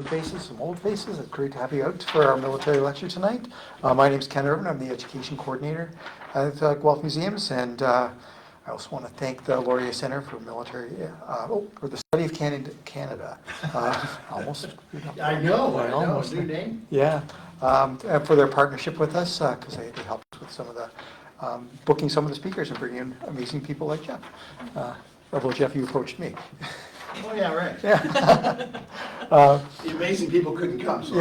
Faces, some old faces. It's great to have you out for our military lecture tonight. My name is Ken Irvin. I'm the education coordinator at Guelph Museums, and I also want to thank the Laurier Centre for for the study of Canada. Almost. I know, new name. Yeah, and for their partnership with us, because they helped us with some of the booking some of the speakers and bringing in amazing people like Geoff. Although Geoff, you approached me. Oh, yeah, right. Yeah. The amazing people couldn't come, so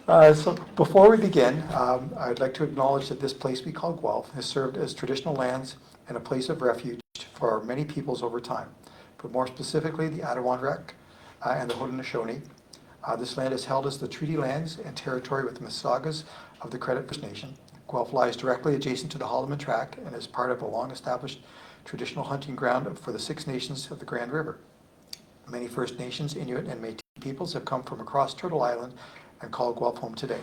Yeah. So before we begin, I'd like to acknowledge that this place we call Guelph has served as traditional lands and a place of refuge for many peoples over time, but more specifically the Adirondack and the Haudenosaunee. This land is held as the treaty lands and territory with the Mississaugas of the Credit First Nation. Guelph lies directly adjacent to the Haldimand Tract and is part of a long-established traditional hunting ground for the Six Nations of the Grand River. Many First Nations, Inuit, and Métis peoples have come from across Turtle Island and call Guelph home today.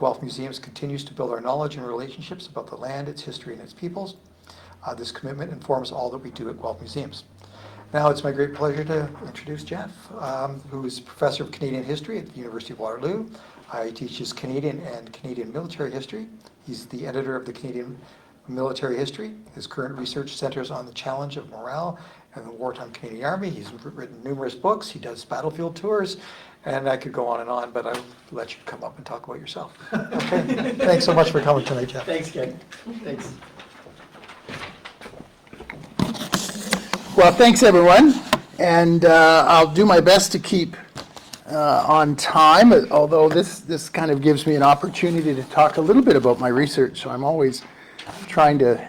Guelph Museums continues to build our knowledge and relationships about the land, its history, and its peoples. This commitment informs all that we do at Guelph Museums. Now it's my great pleasure to introduce Geoff, who is Professor of Canadian History at the University of Waterloo. He teaches Canadian and Canadian military history. He's the editor of the Canadian Military History. His current research centers on the challenge of morale and the wartime Canadian Army. He's written numerous books. He does battlefield tours, and I could go on, but I'll let you come up and talk about yourself. Okay. Thanks so much for coming tonight, Geoff. Thanks, Ken. Thanks. Well, thanks everyone, and I'll do my best to keep on time, although this kind of gives me an opportunity to talk a little bit about my research, so I'm always trying to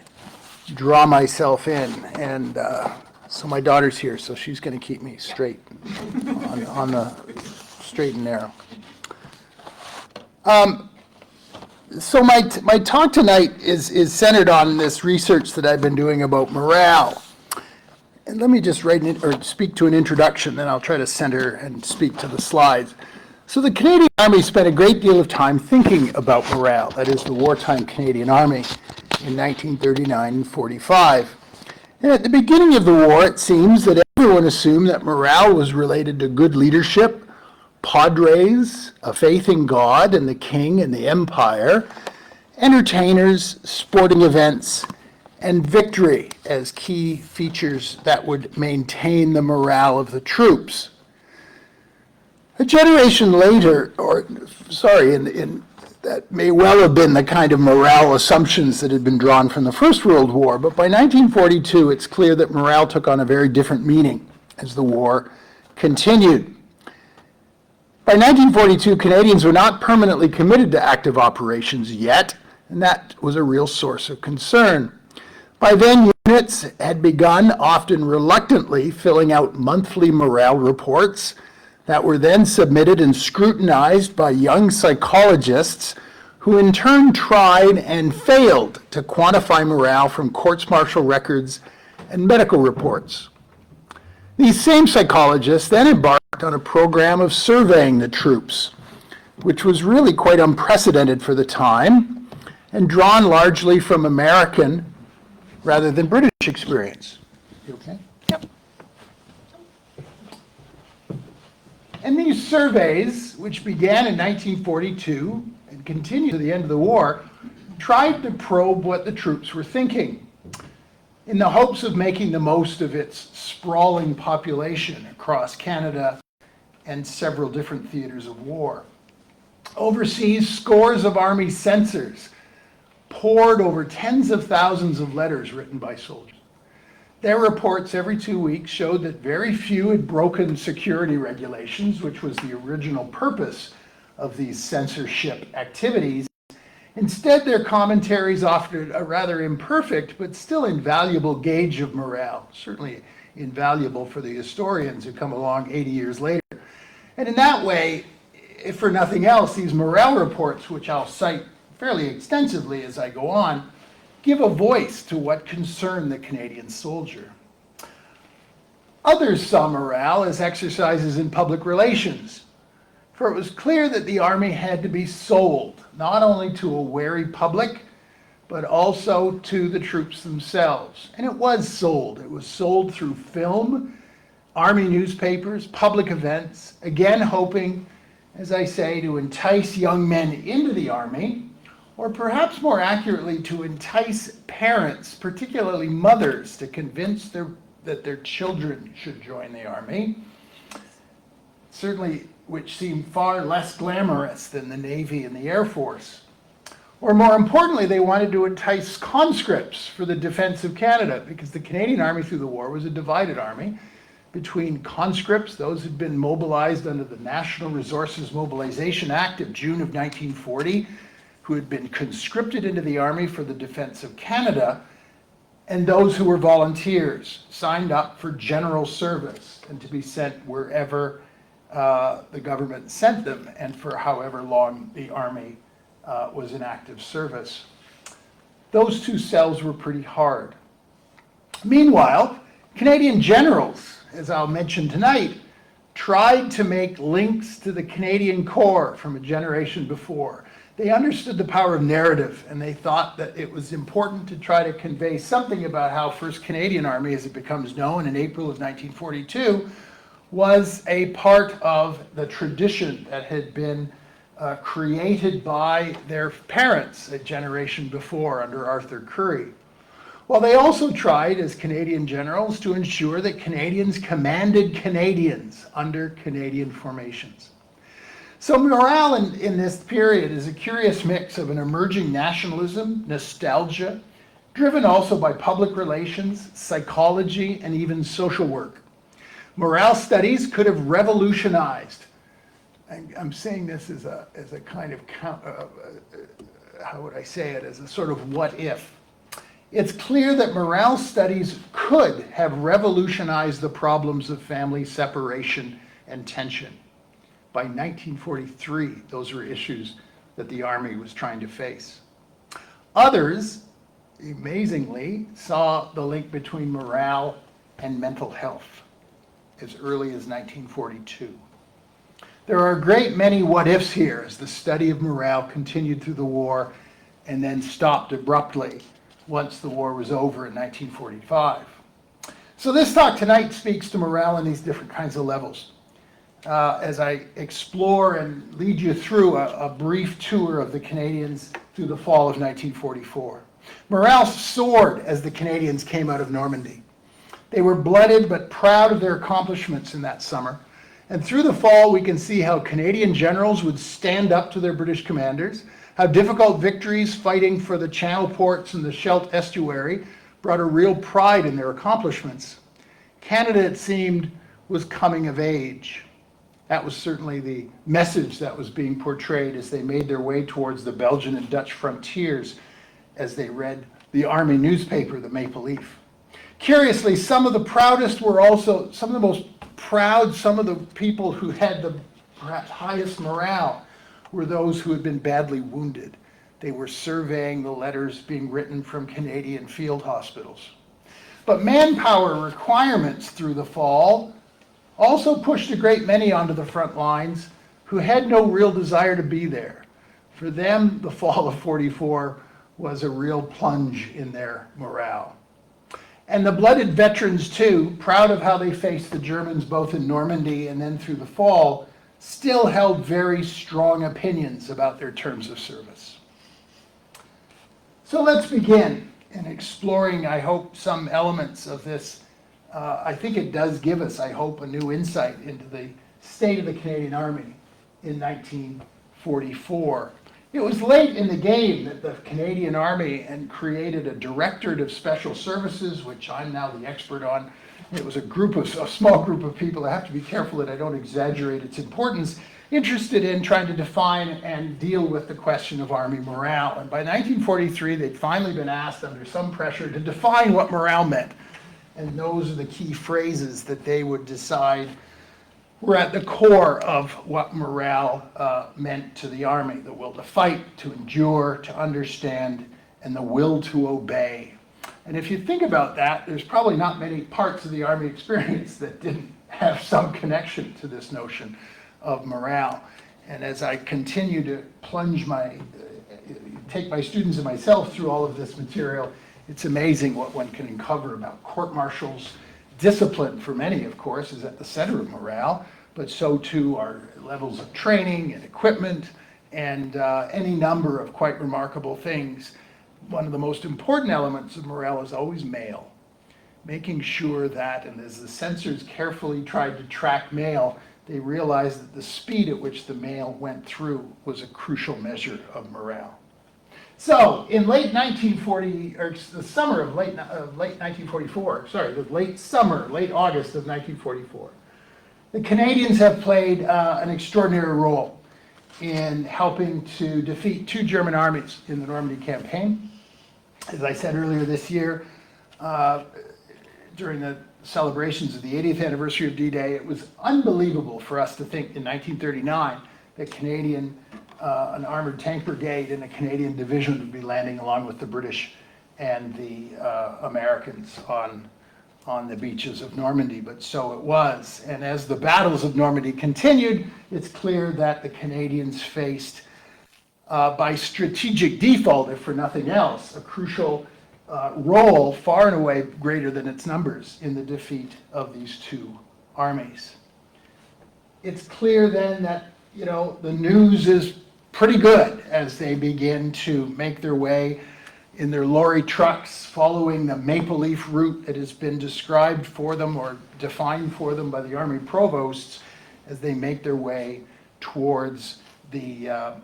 draw myself in, and so my daughter's here, so she's going to keep me straight on the straight and narrow. So my talk tonight is centered on this research that I've been doing about morale. And let me just speak to an introduction, then I'll try to center and speak to the slides. So the Canadian Army spent a great deal of time thinking about morale, that is the wartime Canadian Army, in 1939 and 45. And at the beginning of the war, it seems that everyone assumed that morale was related to good leadership, padres, a faith in God and the King and the Empire, entertainers, sporting events, and victory as key features that would maintain the morale of the troops. A generation later, that may well have been the kind of morale assumptions that had been drawn from the First World War, but by 1942 it's clear that morale took on a very different meaning as the war continued. By 1942, Canadians were not permanently committed to active operations yet, and that was a real source of concern. By then, units had begun, often reluctantly, filling out monthly morale reports that were then submitted and scrutinized by young psychologists who in turn tried and failed to quantify morale from courts-martial records and medical reports. These same psychologists then embarked on a program of surveying the troops, which was really quite unprecedented for the time and drawn largely from American rather than British experience. You okay? Yep. And these surveys, which began in 1942 and continued to the end of the war, tried to probe what the troops were thinking in the hopes of making the most of its sprawling population across Canada and several different theaters of war. Overseas, scores of Army censors pored over tens of thousands of letters written by soldiers. Their reports every 2 weeks showed that very few had broken security regulations, which was the original purpose of these censorship activities. Instead, their commentaries offered a rather imperfect but still invaluable gauge of morale, certainly invaluable for the historians who come along 80 years later. And in that way, if for nothing else, these morale reports, which I'll cite fairly extensively as I go on, give a voice to what concerned the Canadian soldier. Others saw morale as exercises in public relations, for it was clear that the Army had to be sold, not only to a wary public, but also to the troops themselves. And it was sold. It was sold through film, army newspapers, public events, again hoping, as I say, to entice young men into the army, or perhaps more accurately, to entice parents, particularly mothers, to convince that their children should join the army, certainly which seemed far less glamorous than the Navy and the Air Force. Or more importantly, they wanted to entice conscripts for the defense of Canada, because the Canadian Army through the war was a divided army between conscripts, those who'd been mobilized under the National Resources Mobilization Act of June of 1940, who had been conscripted into the army for the defense of Canada, and those who were volunteers, signed up for general service and to be sent wherever the government sent them, and for however long the army was in active service. Those two cells were pretty hard. Meanwhile, Canadian generals, as I'll mention tonight, tried to make links to the Canadian Corps from a generation before. They understood the power of narrative, and they thought that it was important to try to convey something about how 1st Canadian Army, as it becomes known in April of 1942, was a part of the tradition that had been created by their parents a generation before under Arthur Currie. Well, they also tried, as Canadian generals, to ensure that Canadians commanded Canadians under Canadian formations. So morale in this period is a curious mix of an emerging nationalism, nostalgia, driven also by public relations, psychology, and even social work. Morale studies could have revolutionized. I'm saying this as a kind of, how would I say it, as a sort of what if. It's clear that morale studies could have revolutionized the problems of family separation and tension. By 1943, those were issues that the Army was trying to face. Others, amazingly, saw the link between morale and mental health as early as 1942. There are a great many what-ifs here as the study of morale continued through the war and then stopped abruptly once the war was over in 1945. So this talk tonight speaks to morale in these different kinds of levels. As I explore and lead you through a brief tour of the Canadians through the fall of 1944. Morale soared as the Canadians came out of Normandy. They were blooded but proud of their accomplishments in that summer. And through the fall, we can see how Canadian generals would stand up to their British commanders, how difficult victories fighting for the Channel ports and the Scheldt estuary brought a real pride in their accomplishments. Canada, it seemed, was coming of age. That was certainly the message that was being portrayed as they made their way towards the Belgian and Dutch frontiers as they read the army newspaper, the Maple Leaf. Curiously, some of the proudest were also, some of the most proud, some of the people who had the perhaps highest morale were those who had been badly wounded. They were surveying the letters being written from Canadian field hospitals. But manpower requirements through the fall also pushed a great many onto the front lines who had no real desire to be there. For them, the fall of 44 was a real plunge in their morale. And the blooded veterans too, proud of how they faced the Germans both in Normandy and then through the fall, still held very strong opinions about their terms of service. So let's begin in exploring, I hope, some elements of this. I think it does give us, I hope, a new insight into the state of the Canadian Army in 1944. It was late in the game that the Canadian Army and created a Directorate of Special Services, which I'm now the expert on. It was a small group of people, I have to be careful that I don't exaggerate its importance, interested in trying to define and deal with the question of Army morale. And by 1943, they'd finally been asked under some pressure to define what morale meant. And those are the key phrases that they would decide were at the core of what morale meant to the Army: the will to fight, to endure, to understand, and the will to obey. And if you think about that, there's probably not many parts of the Army experience that didn't have some connection to this notion of morale. And as I continue to take my students and myself through all of this material, it's amazing what one can uncover about court-martials Discipline, for many, of course, is at the center of morale, but so too are levels of training and equipment and any number of quite remarkable things. One of the most important elements of morale is always mail. Making sure that, and as the censors carefully tried to track mail, they realized that the speed at which the mail went through was a crucial measure of morale. So, in late 1940, or the summer of late 1944, sorry, the late August of 1944, the Canadians have played an extraordinary role in helping to defeat two German armies in the Normandy campaign. As I said earlier this year, during the celebrations of the 80th anniversary of D-Day, it was unbelievable for us to think in 1939 that an armored tank brigade and a Canadian division would be landing along with the British and the Americans on the beaches of Normandy, but so it was. And as the battles of Normandy continued, it's clear that the Canadians faced, by strategic default, if for nothing else, a crucial role, far and away greater than its numbers, in the defeat of these two armies. It's clear then that, the news is pretty good as they begin to make their way in their lorry trucks, following the maple leaf route that has been described for them or defined for them by the Army provosts, as they make their way towards the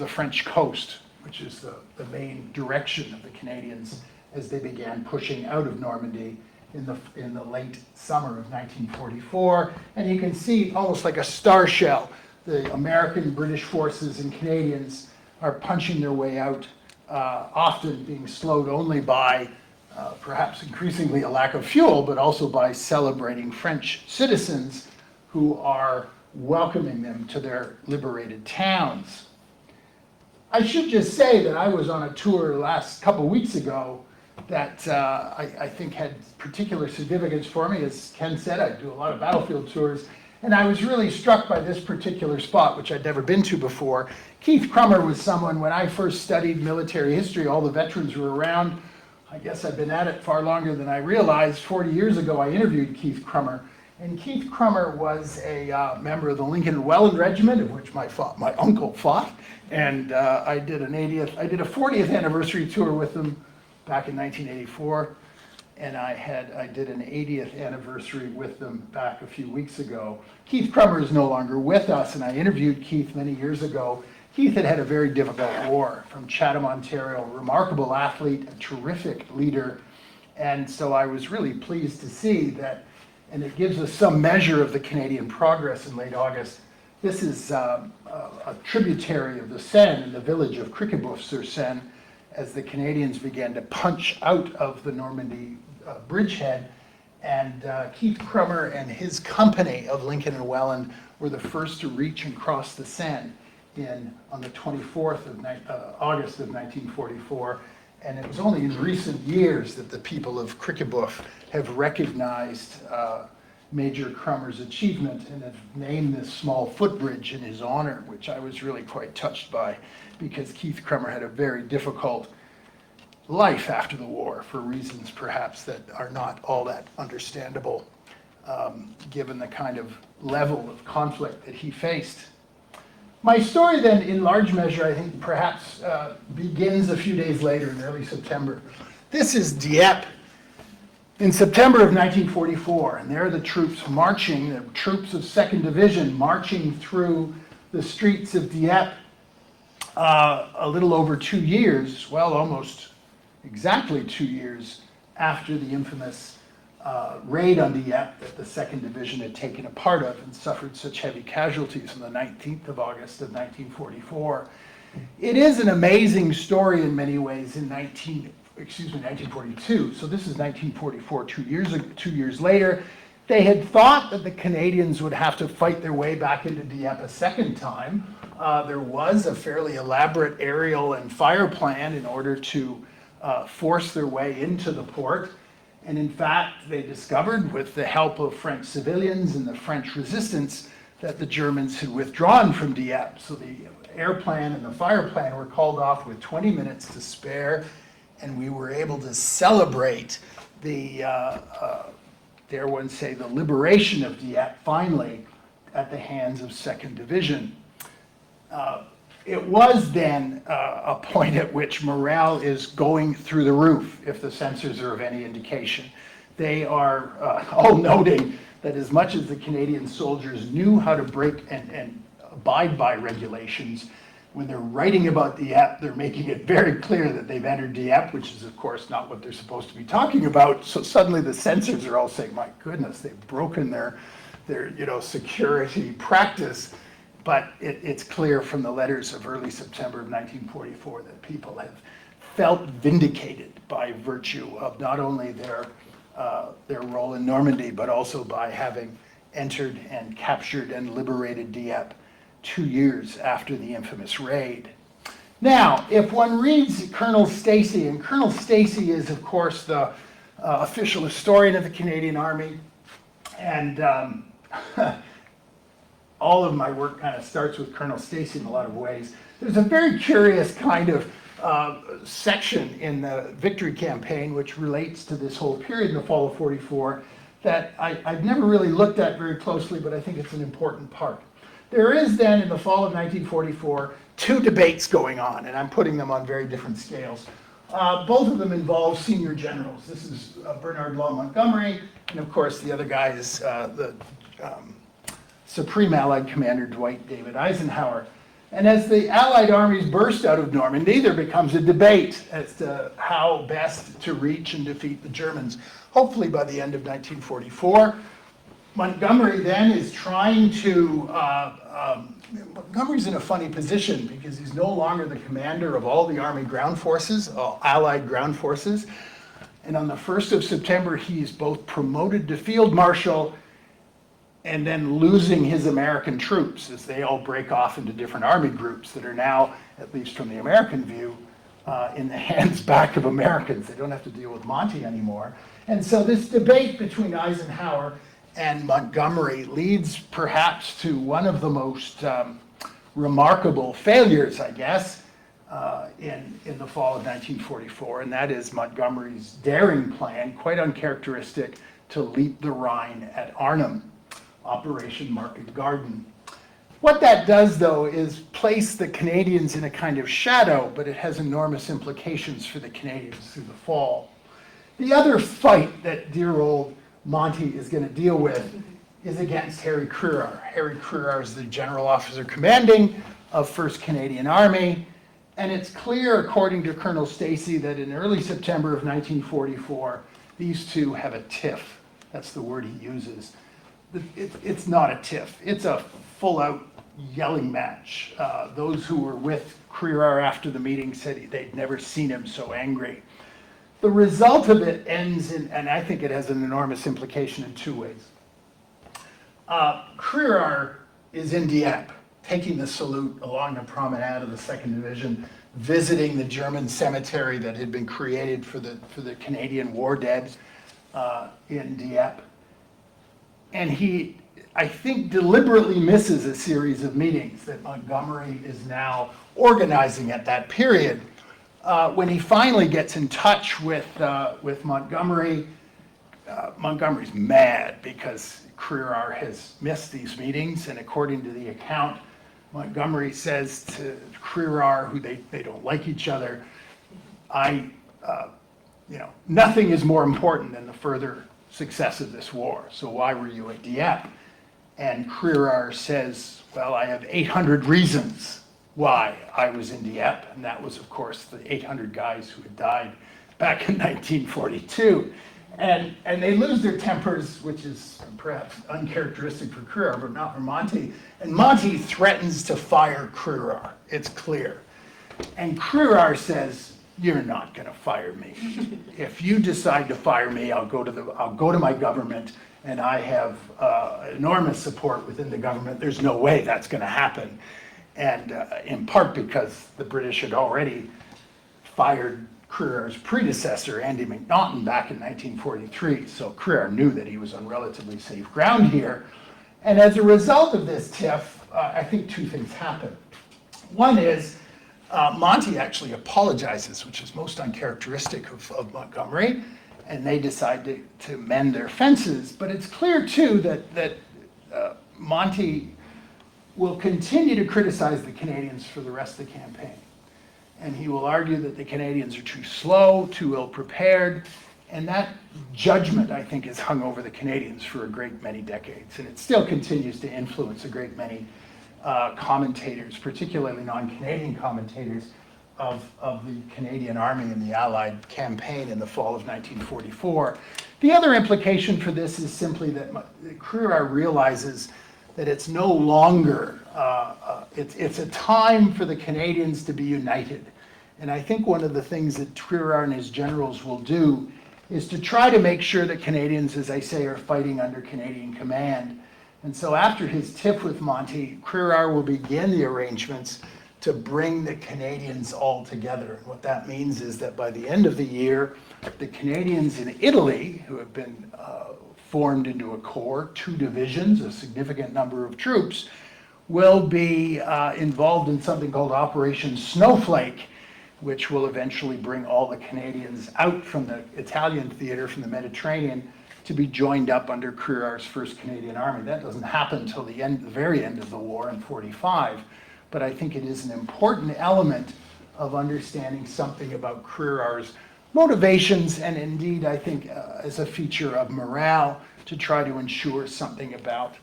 French coast, which is the main direction of the Canadians as they began pushing out of Normandy in the late summer of 1944. And you can see, almost like a star shell, the American, British forces and Canadians are punching their way out, often being slowed only by perhaps increasingly a lack of fuel, but also by celebrating French citizens who are welcoming them to their liberated towns. I should just say that I was on a tour last couple weeks ago that I think had particular significance for me. As Ken said, I do a lot of battlefield tours, and I was really struck by this particular spot, which I'd never been to before. Keith Crummer was someone, when I first studied military history, all the veterans were around. I guess I've been at it far longer than I realized. 40 years ago, I interviewed Keith Crummer. And Keith Crummer was a member of the Lincoln and Welland Regiment, of which my uncle fought. And I did a 40th anniversary tour with him back in 1984. And I did an 80th anniversary with them back a few weeks ago. Keith Crummer is no longer with us, and I interviewed Keith many years ago. Keith had had a very difficult war from Chatham, Ontario, a remarkable athlete, a terrific leader. And so I was really pleased to see that, and it gives us some measure of the Canadian progress in late August. This is a tributary of the Seine in the village of Criqueboeuf-sur-Seine, as the Canadians began to punch out of the Normandy bridgehead. And Keith Crummer and his company of Lincoln and Welland were the first to reach and cross the Seine on the 24th of August of 1944. And it was only in recent years that the people of Criqueboeuf have recognized Major Crummer's achievement and have named this small footbridge in his honor, which I was really quite touched by, because Keith Crummer had a very difficult life after the war for reasons perhaps that are not all that understandable, given the kind of level of conflict that he faced. My story then, in large measure, I think perhaps begins a few days later in early September. This is Dieppe in September of 1944, and there are the troops marching, the troops of 2nd Division marching through the streets of Dieppe a little over 2 years, well, almost exactly 2 years after the infamous raid on Dieppe that the 2nd Division had taken a part of and suffered such heavy casualties on the 19th of August of 1944. It is an amazing story in many ways in 1942. So this is 1944, 2 years later. They had thought that the Canadians would have to fight their way back into Dieppe a second time. There was a fairly elaborate aerial and fire plan in order to force their way into the port. And in fact, they discovered, with the help of French civilians and the French resistance, that the Germans had withdrawn from Dieppe. So the air plan and the fire plan were called off with 20 minutes to spare, and we were able to celebrate dare one say, the liberation of Dieppe finally at the hands of 2nd Division. It was then a point at which morale is going through the roof, if the censors are of any indication. They are all noting that as much as the Canadian soldiers knew how to break and abide by regulations, when they're writing about Dieppe, they're making it very clear that they've entered Dieppe, which is of course not what they're supposed to be talking about. So suddenly the censors are all saying, my goodness, they've broken their security practice. But it's clear from the letters of early September of 1944 that people have felt vindicated by virtue of not only their role in Normandy, but also by having entered and captured and liberated Dieppe 2 years after the infamous raid. Now, if one reads Colonel Stacey, and Colonel Stacey is, of course, the official historian of the Canadian Army, and all of my work kind of starts with Colonel Stacey in a lot of ways. There's a very curious kind of section in the Victory Campaign which relates to this whole period in the fall of 44 that I've never really looked at very closely, but I think it's an important part. There is then, in the fall of 1944, 2 debates going on, and I'm putting them on very different scales. Both of them involve senior generals. This is Bernard Law Montgomery, and of course the other guy is the Supreme Allied Commander Dwight David Eisenhower. And as the Allied armies burst out of Normandy, there becomes a debate as to how best to reach and defeat the Germans, hopefully by the end of 1944. Montgomery then is trying to, Montgomery's in a funny position because he's no longer the commander of all the Army ground forces, all Allied ground forces. And on the 1st of September, he's both promoted to Field Marshal and then losing his American troops as they all break off into different army groups that are now, at least from the American view, in the hands back of Americans. They don't have to deal with Monty anymore. And so this debate between Eisenhower and Montgomery leads perhaps to one of the most remarkable failures, I guess, in the fall of 1944, and that is Montgomery's daring plan, quite uncharacteristic, to leap the Rhine at Arnhem, Operation Market Garden. What that does, though, is place the Canadians in a kind of shadow, but it has enormous implications for the Canadians through the fall. The other fight that dear old Monty is going to deal with is against Harry Crerar. Harry Crerar is the general officer commanding of 1st Canadian Army, and it's clear, according to Colonel Stacey, that in early September of 1944, these two have a tiff. That's the word he uses. It's not a tiff. It's a full-out yelling match. Those who were with Crerar after the meeting said they'd never seen him so angry. The result of it ends in, and I think it has an enormous implication in 2 ways. Crerar is in Dieppe, taking the salute along the promenade of the 2nd Division, visiting the German cemetery that had been created for the Canadian war dead in Dieppe. And he, I think, deliberately misses a series of meetings that Montgomery is now organizing at that period. When he finally gets in touch with Montgomery, Montgomery's mad because Crerar has missed these meetings, and according to the account, Montgomery says to Crerar, who they don't like each other, nothing is more important than the further success of this war, so why were you at Dieppe? And Crerar says, well, I have 800 reasons why I was in Dieppe, and that was, of course, the 800 guys who had died back in 1942. And they lose their tempers, which is perhaps uncharacteristic for Crerar, but not for Monty. And Monty threatens to fire Crerar. It's clear. And Crerar says, you're not going to fire me. If you decide to fire me, I'll go to my government, and I have enormous support within the government. There's no way that's going to happen. And in part because the British had already fired Crerar's predecessor, Andy McNaughton, back in 1943. So Crerar knew that he was on relatively safe ground here. And as a result of this tiff, I think 2 things happen. One is Monty actually apologizes, which is most uncharacteristic of Montgomery, and they decide to mend their fences. But it's clear too that Monty will continue to criticize the Canadians for the rest of the campaign. And he will argue that the Canadians are too slow, too ill-prepared, and that judgment, I think, has hung over the Canadians for a great many decades, and it still continues to influence a great many commentators, particularly non-Canadian commentators, of the Canadian Army and the Allied campaign in the fall of 1944. The other implication for this is simply that Crerar realizes that it's no longer, it's a time for the Canadians to be united. And I think one of the things that Crerar and his generals will do is to try to make sure that Canadians, as I say, are fighting under Canadian command. And so after his tiff with Monty, Crerar will begin the arrangements to bring the Canadians all together. And what that means is that by the end of the year, the Canadians in Italy, who have been formed into a corps, 2 divisions, a significant number of troops, will be involved in something called Operation Snowflake, which will eventually bring all the Canadians out from the Italian theater, from the Mediterranean, to be joined up under Crerar's 1st Canadian Army. That doesn't happen until the very end of the war in 45, but I think it is an important element of understanding something about Crerar's motivations, and indeed, I think, as a feature of morale, to try to ensure something about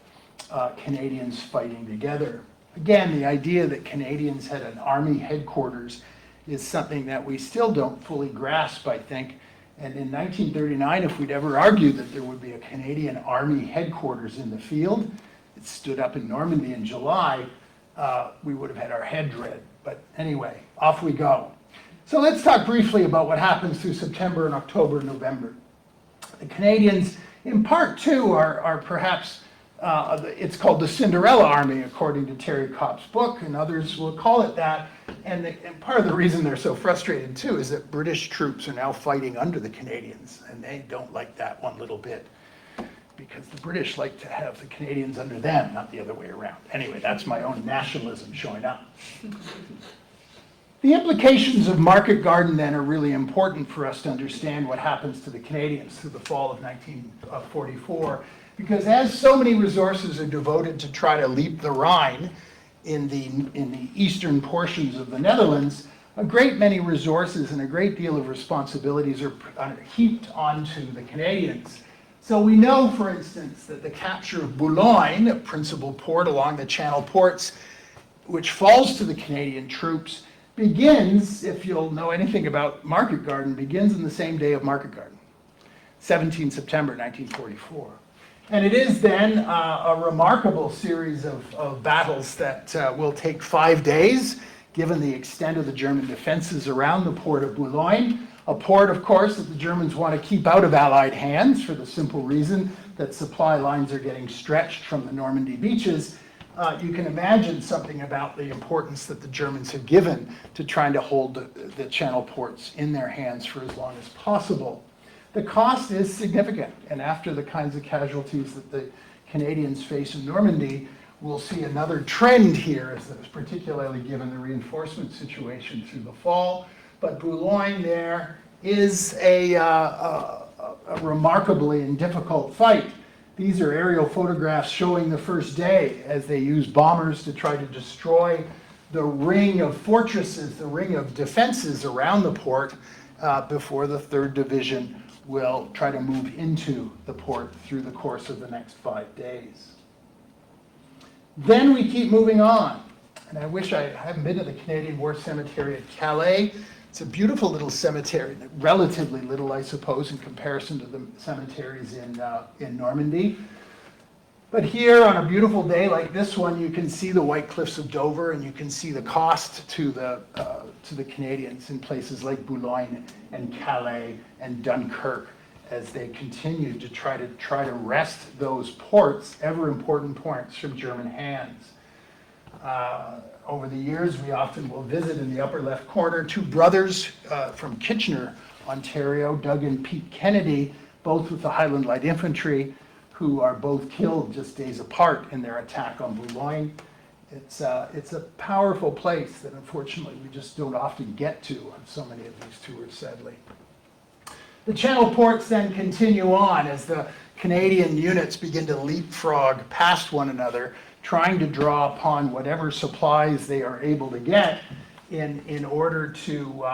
Canadians fighting together. Again, the idea that Canadians had an army headquarters is something that we still don't fully grasp, I think. And in 1939, if we'd ever argued that there would be a Canadian Army headquarters in the field, it stood up in Normandy in July, we would have had our heads read. But anyway, off we go. So let's talk briefly about what happens through September and October and November. The Canadians, in part two, are perhaps, it's called the Cinderella Army, according to Terry Kopp's book, and others will call it that. And part of the reason they're so frustrated, too, is that British troops are now fighting under the Canadians, and they don't like that one little bit, because the British like to have the Canadians under them, not the other way around. Anyway, that's my own nationalism showing up. The implications of Market Garden, then, are really important for us to understand what happens to the Canadians through the fall of 1944, because as so many resources are devoted to try to leap the Rhine in the eastern portions of the Netherlands, a great many resources and a great deal of responsibilities are heaped onto the Canadians. So we know, for instance, that the capture of Boulogne, a principal port along the Channel ports, which falls to the Canadian troops, begins, if you'll know anything about Market Garden, begins in the same day of Market Garden, 17 September 1944. And it is then a remarkable series of battles that will take 5 days, given the extent of the German defenses around the port of Boulogne. A port, of course, that the Germans want to keep out of Allied hands for the simple reason that supply lines are getting stretched from the Normandy beaches. You can imagine something about the importance that the Germans have given to trying to hold the Channel ports in their hands for as long as possible. The cost is significant, and after the kinds of casualties that the Canadians face in Normandy, we'll see another trend here, particularly given the reinforcement situation through the fall. But Boulogne there is a remarkably and difficult fight. These are aerial photographs showing the first day as they use bombers to try to destroy the ring of fortresses, the ring of defenses around the port before the 3rd Division will try to move into the port through the course of the next 5 days. Then we keep moving on. And I wish I hadn't been to the Canadian War Cemetery at Calais. It's a beautiful little cemetery, relatively little, I suppose, in comparison to the cemeteries in Normandy. But here, on a beautiful day like this one, you can see the White Cliffs of Dover, and you can see the cost to the Canadians in places like Boulogne and Calais and Dunkirk as they continue to try to wrest those ports, ever important ports, from German hands. Over the years, we often will visit in the upper left corner 2 brothers from Kitchener, Ontario, Doug and Pete Kennedy, both with the Highland Light Infantry, who are both killed just days apart in their attack on Boulogne. It's a powerful place that unfortunately we just don't often get to, and so many of these tours, sadly. The Channel ports then continue on as the Canadian units begin to leapfrog past one another, trying to draw upon whatever supplies they are able to get in order to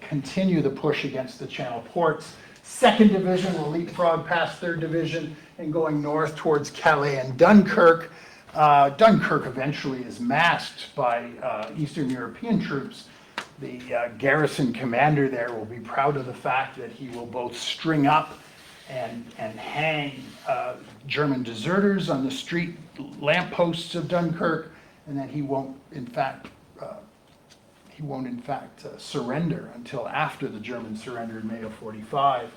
continue the push against the Channel ports. Second Division will leapfrog past Third Division and going north towards Calais and Dunkirk. Dunkirk eventually is masked by Eastern European troops. The garrison commander there will be proud of the fact that he will both string up and hang German deserters on the street lampposts of Dunkirk, and that he won't in fact surrender until after the Germans surrender in May of 45.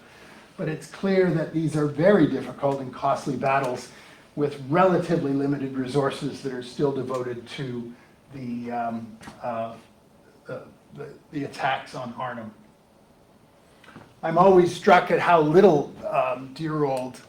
But it's clear that these are very difficult and costly battles with relatively limited resources that are still devoted to the attacks on Arnhem. I'm always struck at how little dear old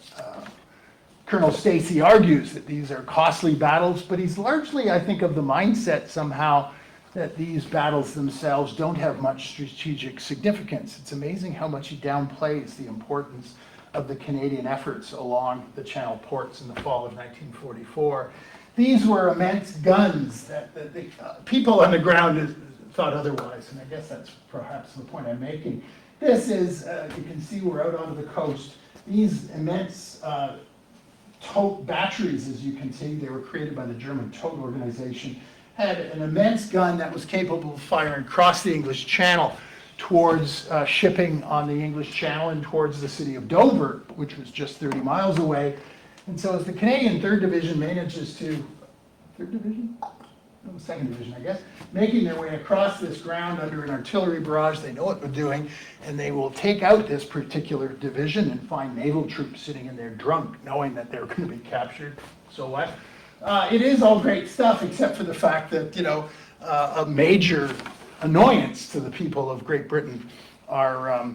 Colonel Stacy argues that these are costly battles, but he's largely, I think, of the mindset somehow that these battles themselves don't have much strategic significance. It's amazing how much he downplays the importance of the Canadian efforts along the Channel ports in the fall of 1944. These were immense guns that the people on the ground thought otherwise, and I guess that's perhaps the point I'm making. This is, you can see we're out onto the coast. These immense tote batteries, as you can see, they were created by the German tote organization, had an immense gun that was capable of firing across the English Channel towards shipping on the English Channel and towards the city of Dover, which was just 30 miles away. And so as the Canadian 3rd Division manages to, 3rd Division? No, 2nd Division, I guess, making their way across this ground under an artillery barrage, they know what they're doing, and they will take out this particular division and find naval troops sitting in there drunk, knowing that they're going to be captured. So what? It is all great stuff, except for the fact that, you know, a major annoyance to the people of Great Britain are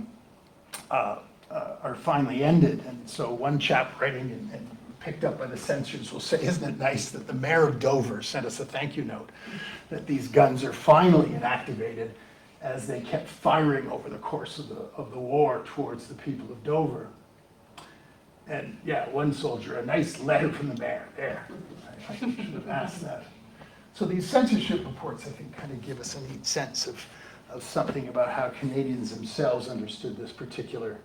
finally ended. And so one chap writing and picked up by the censors will say, isn't it nice that the mayor of Dover sent us a thank you note that these guns are finally inactivated, as they kept firing over the course of the war towards the people of Dover. And yeah, one soldier, a nice letter from the mayor, there. I should have asked that. So these censorship reports, I think, kind of give us a neat sense of something about how Canadians themselves understood this particular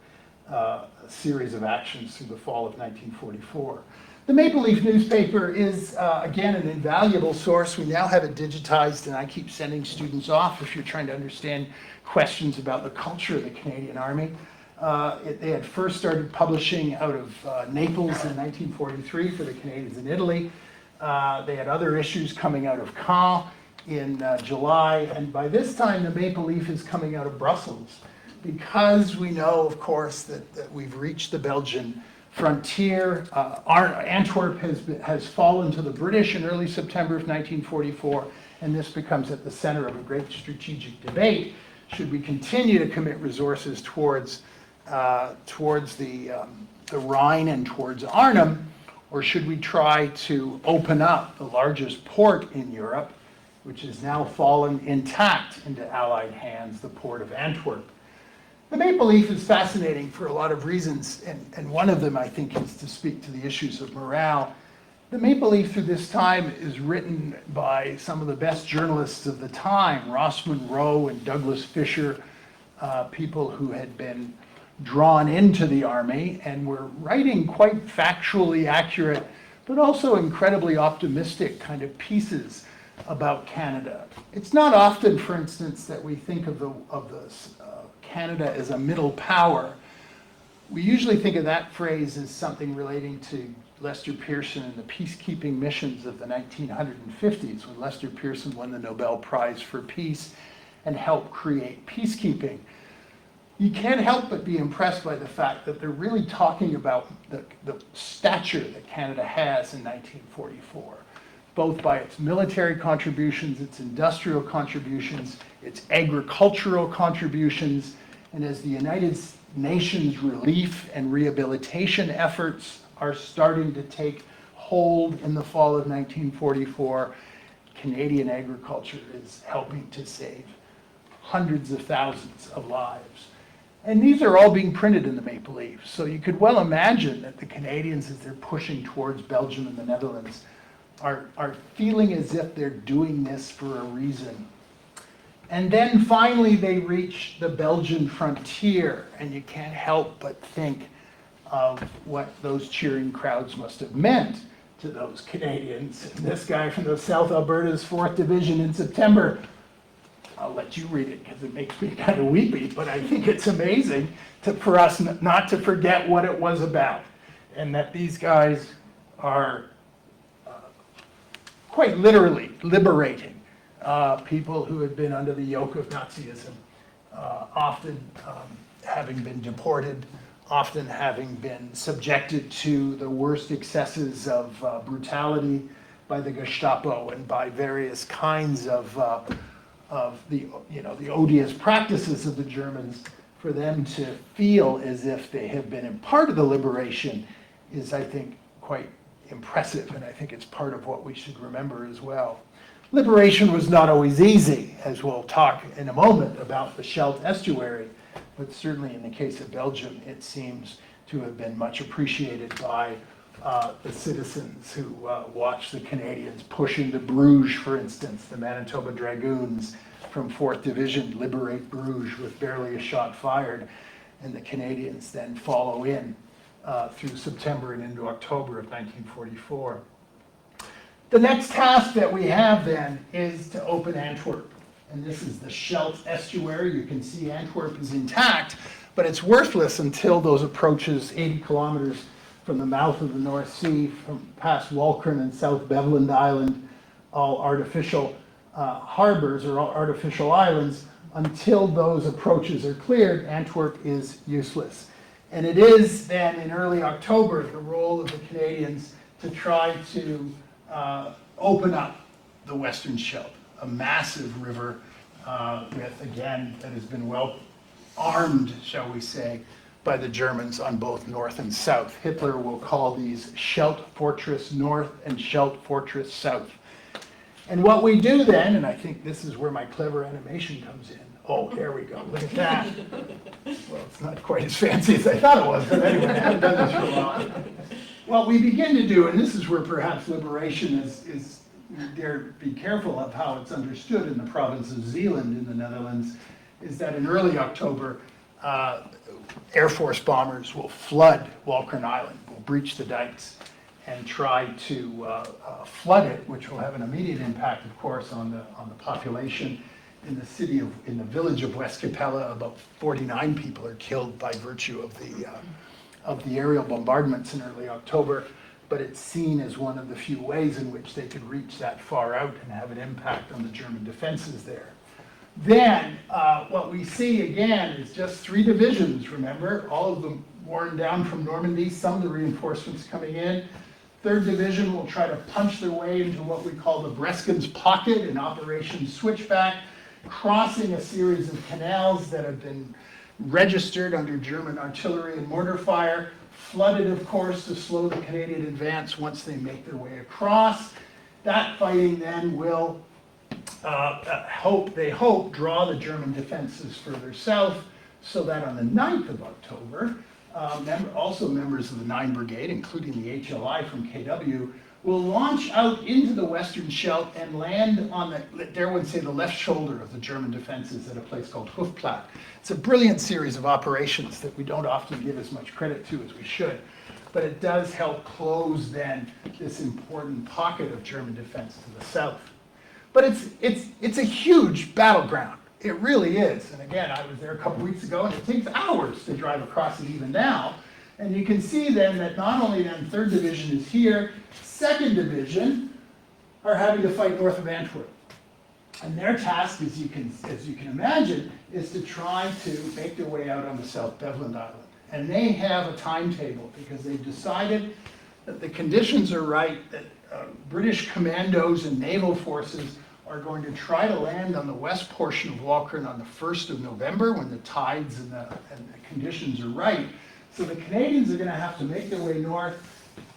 series of actions through the fall of 1944. The Maple Leaf newspaper is, again, an invaluable source. We now have it digitized, and I keep sending students off if you're trying to understand questions about the culture of the Canadian Army. They had first started publishing out of Naples in 1943 for the Canadians in Italy. They had other issues coming out of Caen in July, and by this time the Maple Leaf is coming out of Brussels, because we know, of course, that we've reached the Belgian frontier. Antwerp has fallen to the British in early September of 1944, and this becomes at the center of a great strategic debate. Should we continue to commit resources towards the Rhine and towards Arnhem, or should we try to open up the largest port in Europe, which has now fallen intact into Allied hands, the port of Antwerp? The Maple Leaf is fascinating for a lot of reasons, and one of them, I think, is to speak to the issues of morale. The Maple Leaf through this time is written by some of the best journalists of the time, Ross Munro and Douglas Fisher, people who had been drawn into the Army and were writing quite factually accurate, but also incredibly optimistic kind of pieces about Canada. It's not often, for instance, that we think of Canada as a middle power. We usually think of that phrase as something relating to Lester Pearson and the peacekeeping missions of the 1950s, when Lester Pearson won the Nobel Prize for Peace and helped create peacekeeping. You can't help but be impressed by the fact that they're really talking about the stature that Canada has in 1944, both by its military contributions, its industrial contributions, its agricultural contributions, and as the United Nations relief and rehabilitation efforts are starting to take hold in the fall of 1944, Canadian agriculture is helping to save hundreds of thousands of lives. And these are all being printed in the maple leaf. So you could well imagine that the Canadians, as they're pushing towards Belgium and the Netherlands, are feeling as if they're doing this for a reason. And then finally they reach the Belgian frontier, and you can't help but think of what those cheering crowds must have meant to those Canadians. And this guy from the South Alberta's 4th Division in September, I'll let you read it because it makes me kind of weepy, but I think it's amazing for us not to forget what it was about, and that these guys are quite literally liberating people who had been under the yoke of Nazism, often having been deported, often having been subjected to the worst excesses of brutality by the Gestapo and by various kinds of the odious practices of the Germans. For them to feel as if they have been a part of the liberation is, I think, quite impressive, and I think it's part of what we should remember as well. Liberation was not always easy, as we'll talk in a moment about the Scheldt estuary, but certainly in the case of Belgium, it seems to have been much appreciated by the citizens who watched the Canadians push into Bruges, for instance, the Manitoba Dragoons from 4th Division liberate Bruges with barely a shot fired, and the Canadians then follow in through September and into October of 1944. The next task that we have then is to open Antwerp. And this is the Scheldt estuary. You can see Antwerp is intact, but it's worthless until those approaches 80 kilometers from the mouth of the North Sea, from past Walcheren and South Beveland Island, all artificial harbors or all artificial islands. Until those approaches are cleared, Antwerp is useless. And it is then in early October the role of the Canadians to try to open up the Western Scheldt, a massive river with, again, that has been well armed, shall we say, by the Germans on both north and south. Hitler will call these Scheldt Fortress North and Scheldt Fortress South. And what we do then, and I think this is where my clever animation comes in. Oh, there we go, look at that. Well, it's not quite as fancy as I thought it was, but anyway, I haven't done this for a while. What we begin to do, and this is where perhaps liberation is you dare be careful of how it's understood in the province of Zeeland in the Netherlands, is that in early October, Air Force bombers will flood Walcheren Island, will breach the dikes, and try to flood it, which will have an immediate impact, of course, on the population. In the village of West Capella, about 49 people are killed by virtue of the aerial bombardments in early October. But it's seen as one of the few ways in which they could reach that far out and have an impact on the German defenses there. Then what we see again is just 3 divisions, remember, all of them worn down from Normandy, some of the reinforcements coming in. 3rd Division will try to punch their way into what we call the Breskens Pocket in Operation Switchback, crossing a series of canals that have been registered under German artillery and mortar fire, flooded, of course, to slow the Canadian advance once they make their way across. That fighting then will, they hope, draw the German defenses further south, so that on the 9th of October, also members of the 9 Brigade, including the HLI from KW, will launch out into the Western Scheldt and land on dare one say, the left shoulder of the German defenses at a place called Hoofdplaat. It's a brilliant series of operations that we don't often give as much credit to as we should, but it does help close then this important pocket of German defense to the south. But it's a huge battleground. It really is. And again, I was there a couple weeks ago, and it takes hours to drive across it even now. And you can see then that not only then 3rd Division is here, 2nd Division are having to fight north of Antwerp. And their task, as you can imagine, is to try to make their way out on the South Beveland Island. And they have a timetable because they've decided that the conditions are right, that British commandos and naval forces are going to try to land on the west portion of Walcheren on the 1st of November when the tides and the conditions are right. So the Canadians are going to have to make their way north,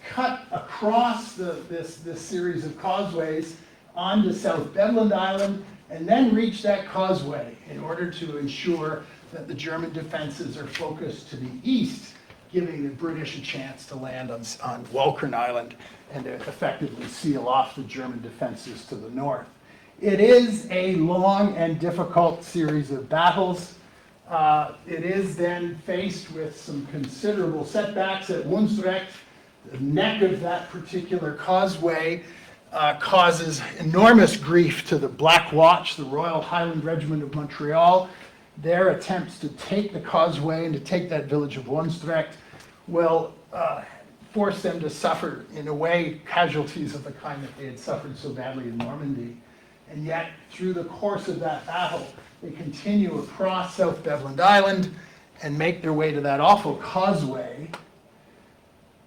cut across this series of causeways onto South Beveland Island, and then reach that causeway in order to ensure that the German defenses are focused to the east, giving the British a chance to land on Walcheren Island and to effectively seal off the German defenses to the north. It is a long and difficult series of battles. It is then faced with some considerable setbacks at Woensdrecht. The neck of that particular causeway causes enormous grief to the Black Watch, the Royal Highland Regiment of Montreal. Their attempts to take the causeway and to take that village of Woensdrecht will force them to suffer, in a way, casualties of the kind that they had suffered so badly in Normandy. And yet, through the course of that battle, they continue across South Beveland Island and make their way to that awful causeway.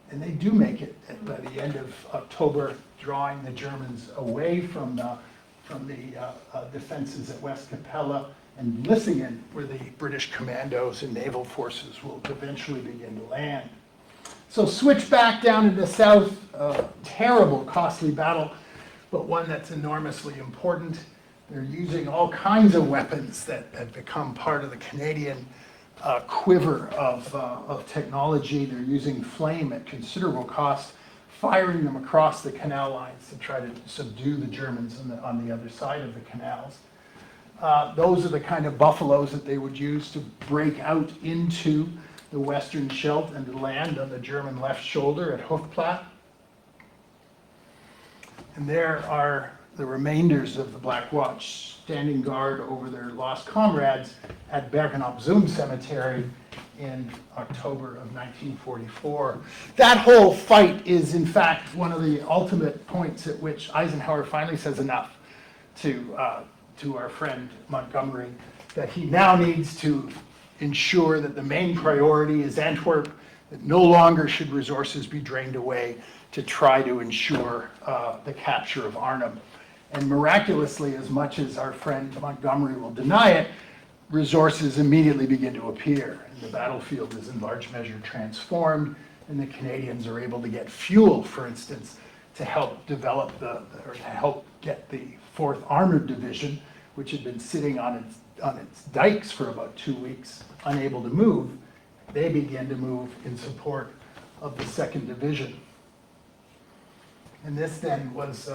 And they do make it by the end of October, drawing the Germans away from the defenses at West Capella and Lissingen, where the British commandos and naval forces will eventually begin to land. So switch back down to the south, terrible, costly battle, but one that's enormously important. They're using all kinds of weapons that have become part of the Canadian quiver of technology. They're using flame at considerable cost, firing them across the canal lines to try to subdue the Germans on the other side of the canals. Those are the kind of buffaloes that they would use to break out into the Western Scheldt and to land on the German left shoulder at Hoofdplaat. And there are the remainders of the Black Watch standing guard over their lost comrades at Bergen-op-Zoom Cemetery in October of 1944. That whole fight is, in fact, one of the ultimate points at which Eisenhower finally says enough to our friend Montgomery, that he now needs to ensure that the main priority is Antwerp, that no longer should resources be drained away to try to ensure the capture of Arnhem. And miraculously, as much as our friend Montgomery will deny it, resources immediately begin to appear. And the battlefield is in large measure transformed, and the Canadians are able to get fuel, for instance, to help develop or to help get the 4th Armored Division, which had been sitting on its dikes for about 2 weeks, unable to move. They begin to move in support of the 2nd Division. And this then was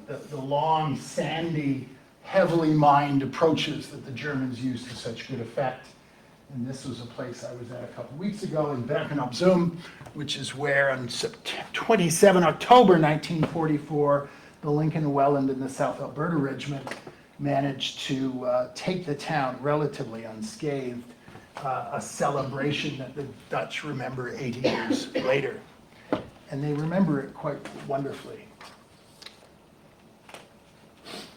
the long, sandy, heavily mined approaches that the Germans used to such good effect. And this was a place I was at a couple weeks ago in Bergen-op-Zoom, which is where on 27 October 1944, the Lincoln Welland and the South Alberta Regiment managed to take the town relatively unscathed, a celebration that the Dutch remember 80 years later. And they remember it quite wonderfully.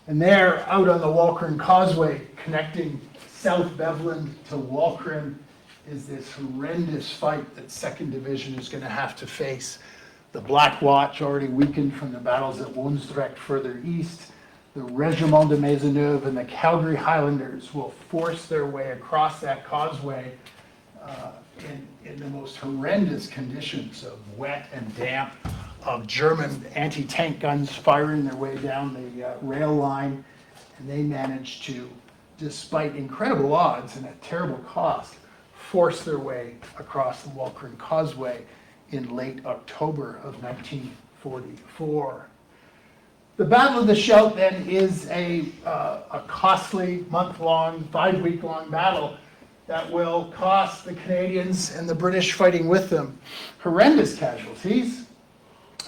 And there, out on the Walcheren Causeway, connecting South Beveland to Walcheren, is this horrendous fight that 2nd Division is going to have to face. The Black Watch, already weakened from the battles at Woensdrecht further east, the Regiment de Maisonneuve and the Calgary Highlanders will force their way across that causeway in the most horrendous conditions of wet and damp, of German anti-tank guns firing their way down the rail line. And they managed to, despite incredible odds and at terrible cost, force their way across the Walcheren Causeway in late October of 1944. The Battle of the Scheldt then is a costly month-long, 5-week-long battle that will cost the Canadians and the British fighting with them horrendous casualties.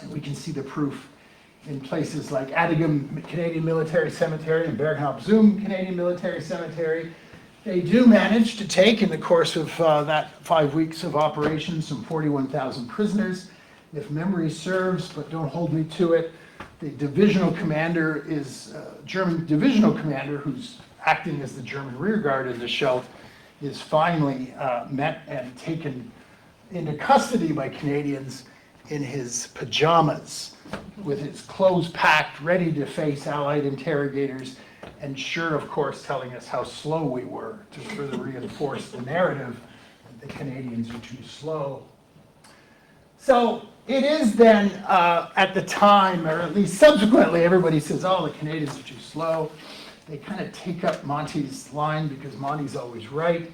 And we can see the proof in places like Adigum Canadian Military Cemetery and Bergen-op-Zoom Canadian Military Cemetery. They do manage to take, in the course of that 5 weeks of operations, some 41,000 prisoners. If memory serves, but don't hold me to it, the divisional commander is German divisional commander, who's acting as the German rearguard in the Scheldt, is finally met and taken into custody by Canadians in his pajamas, with his clothes packed, ready to face Allied interrogators, and sure, of course, telling us how slow we were, to further reinforce the narrative that the Canadians are too slow. So it is then, at the time, or at least subsequently, everybody says, oh, the Canadians are too slow. They kind of take up Monty's line because Monty's always right.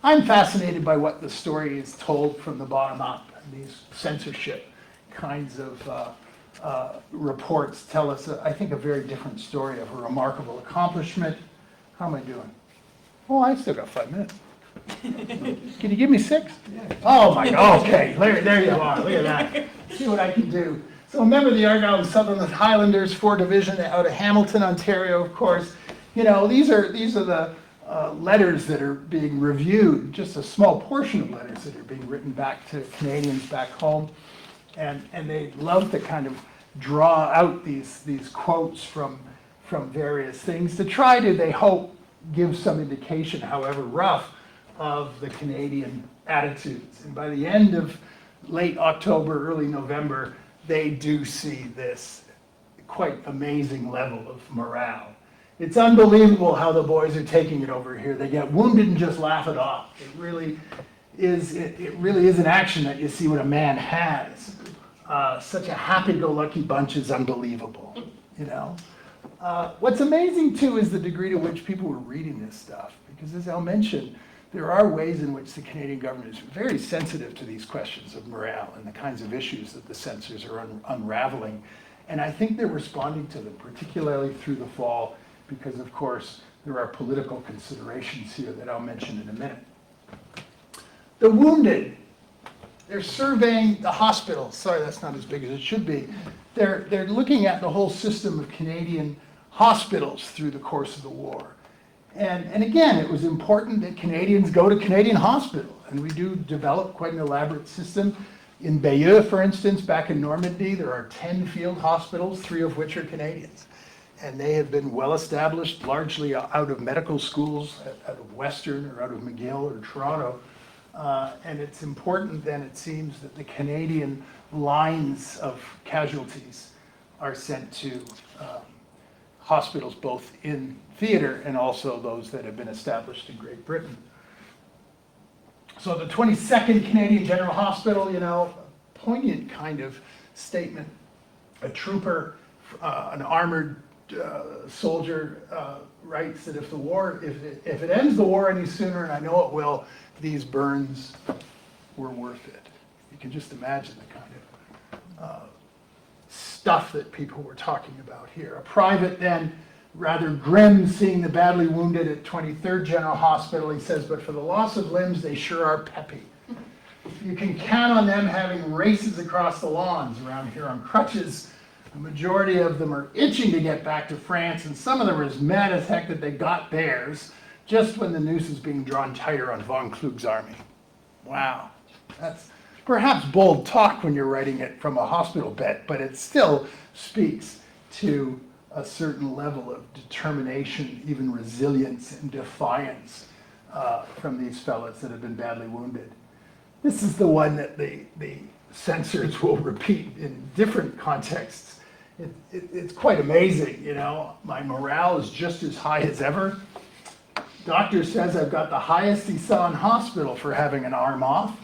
I'm fascinated by what the story is told from the bottom up. These censorship kinds of reports tell us, I think, a very different story of a remarkable accomplishment. How am I doing? Oh, I still got 5 minutes. Can you give me 6? Oh my God, okay, there you are, look at that. See what I can do. So a member of the Argyll and Sutherland Highlanders, 4th Division out of Hamilton, Ontario, of course. You know, these are the letters that are being reviewed, just a small portion of letters that are being written back to Canadians back home. And they love to kind of draw out these quotes from various things to try to, they hope, give some indication, however rough, of the Canadian attitudes. And by the end of late October, early November, they do see this quite amazing level of morale. It's unbelievable how the boys are taking it over here. They get wounded and just laugh it off. It really is an action that you see what a man has. Such a happy-go-lucky bunch is unbelievable, you know. What's amazing, too, is the degree to which people were reading this stuff. Because as Al mentioned, there are ways in which the Canadian government is very sensitive to these questions of morale and the kinds of issues that the censors are unraveling. And I think they're responding to them, particularly through the fall, because, of course, there are political considerations here that I'll mention in a minute. The wounded. They're surveying the hospital. Sorry, that's not as big as it should be. They're looking at the whole system of Canadian hospitals through the course of the war. And again, it was important that Canadians go to Canadian hospital. And we do develop quite an elaborate system. In Bayeux, for instance, back in Normandy, there are 10 field hospitals, 3 of which are Canadians. And they have been well established, largely out of medical schools, out of Western or out of McGill or Toronto. And it's important then, it seems, that the Canadian lines of casualties are sent to hospitals both in theater and also those that have been established in Great Britain. So the 22nd Canadian General Hospital, you know, poignant kind of statement. A trooper, an armored soldier writes that if it ends the war any sooner, and I know it will, these burns were worth it. You can just imagine the kind of stuff that people were talking about here. A private then, rather grim, seeing the badly wounded at 23rd General Hospital, he says, but for the loss of limbs, they sure are peppy. You can count on them having races across the lawns around here on crutches. The majority of them are itching to get back to France, and some of them are as mad as heck that they got theirs just when the noose is being drawn tighter on von Klug's army. Wow. That's perhaps bold talk when you're writing it from a hospital bed, but it still speaks to a certain level of determination, even resilience and defiance from these fellows that have been badly wounded. This is the one that the censors will repeat in different contexts. It's quite amazing, you know. My morale is just as high as ever. Doctor says I've got the highest he saw in hospital for having an arm off.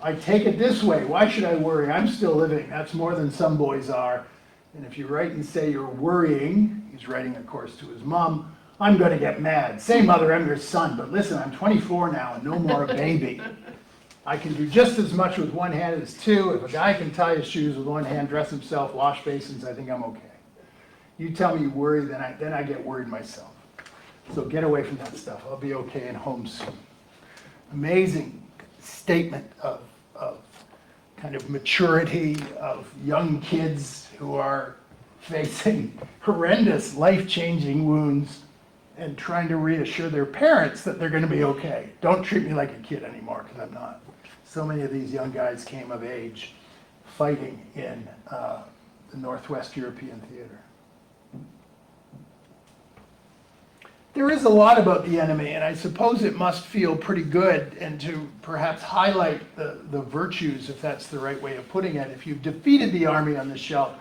I take it this way. Why should I worry? I'm still living. That's more than some boys are. And if you write and say you're worrying, he's writing, of course, to his mom, I'm going to get mad. Say, mother, I'm your son, but listen, I'm 24 now and no more a baby. I can do just as much with one hand as two. If a guy can tie his shoes with one hand, dress himself, wash basins, I think I'm okay. You tell me you worry, then I get worried myself. So get away from that stuff. I'll be okay and home soon. Amazing statement of kind of maturity of young kids who are facing horrendous life-changing wounds and trying to reassure their parents that they're going to be okay. Don't treat me like a kid anymore, because I'm not. So many of these young guys came of age fighting in the Northwest European theater. There is a lot about the enemy, and I suppose it must feel pretty good, and to perhaps highlight the virtues, if that's the right way of putting it. If you've defeated the army on the Scheldt,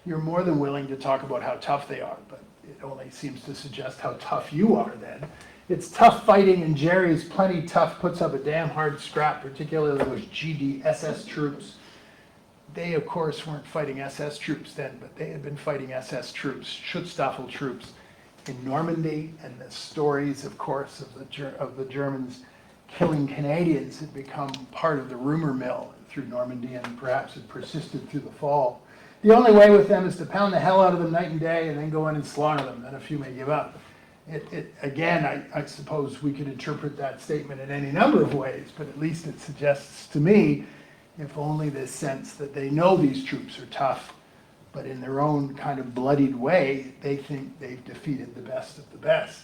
you're more than willing to talk about how tough they are, but it only seems to suggest how tough you are then. It's tough fighting, and Jerry's plenty tough, puts up a damn hard scrap, particularly those GD SS troops. They, of course, weren't fighting SS troops then, but they had been fighting SS troops, Schutzstaffel troops, in Normandy, and the stories, of course, of the Germans killing Canadians had become part of the rumor mill through Normandy, and perhaps it persisted through the fall. The only way with them is to pound the hell out of them night and day and then go in and slaughter them, and a few may give up. Again, I suppose we could interpret that statement in any number of ways, but at least it suggests to me, if only this sense that they know these troops are tough, but in their own kind of bloodied way, they think they've defeated the best of the best.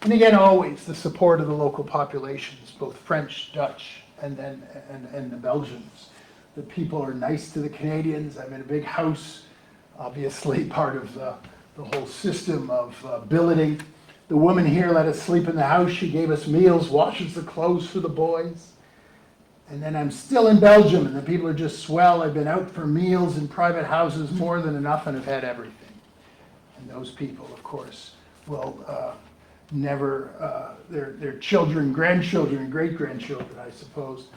And again, always the support of the local populations, both French, Dutch, and the Belgians. The people are nice to the Canadians. I'm in a big house, obviously part of the whole system of billeting. The woman here let us sleep in the house. She gave us meals, washes the clothes for the boys. And then I'm still in Belgium, and the people are just swell. I've been out for meals in private houses more than enough and have had everything. And those people, of course, will never, their children, grandchildren, and great-grandchildren, I suppose,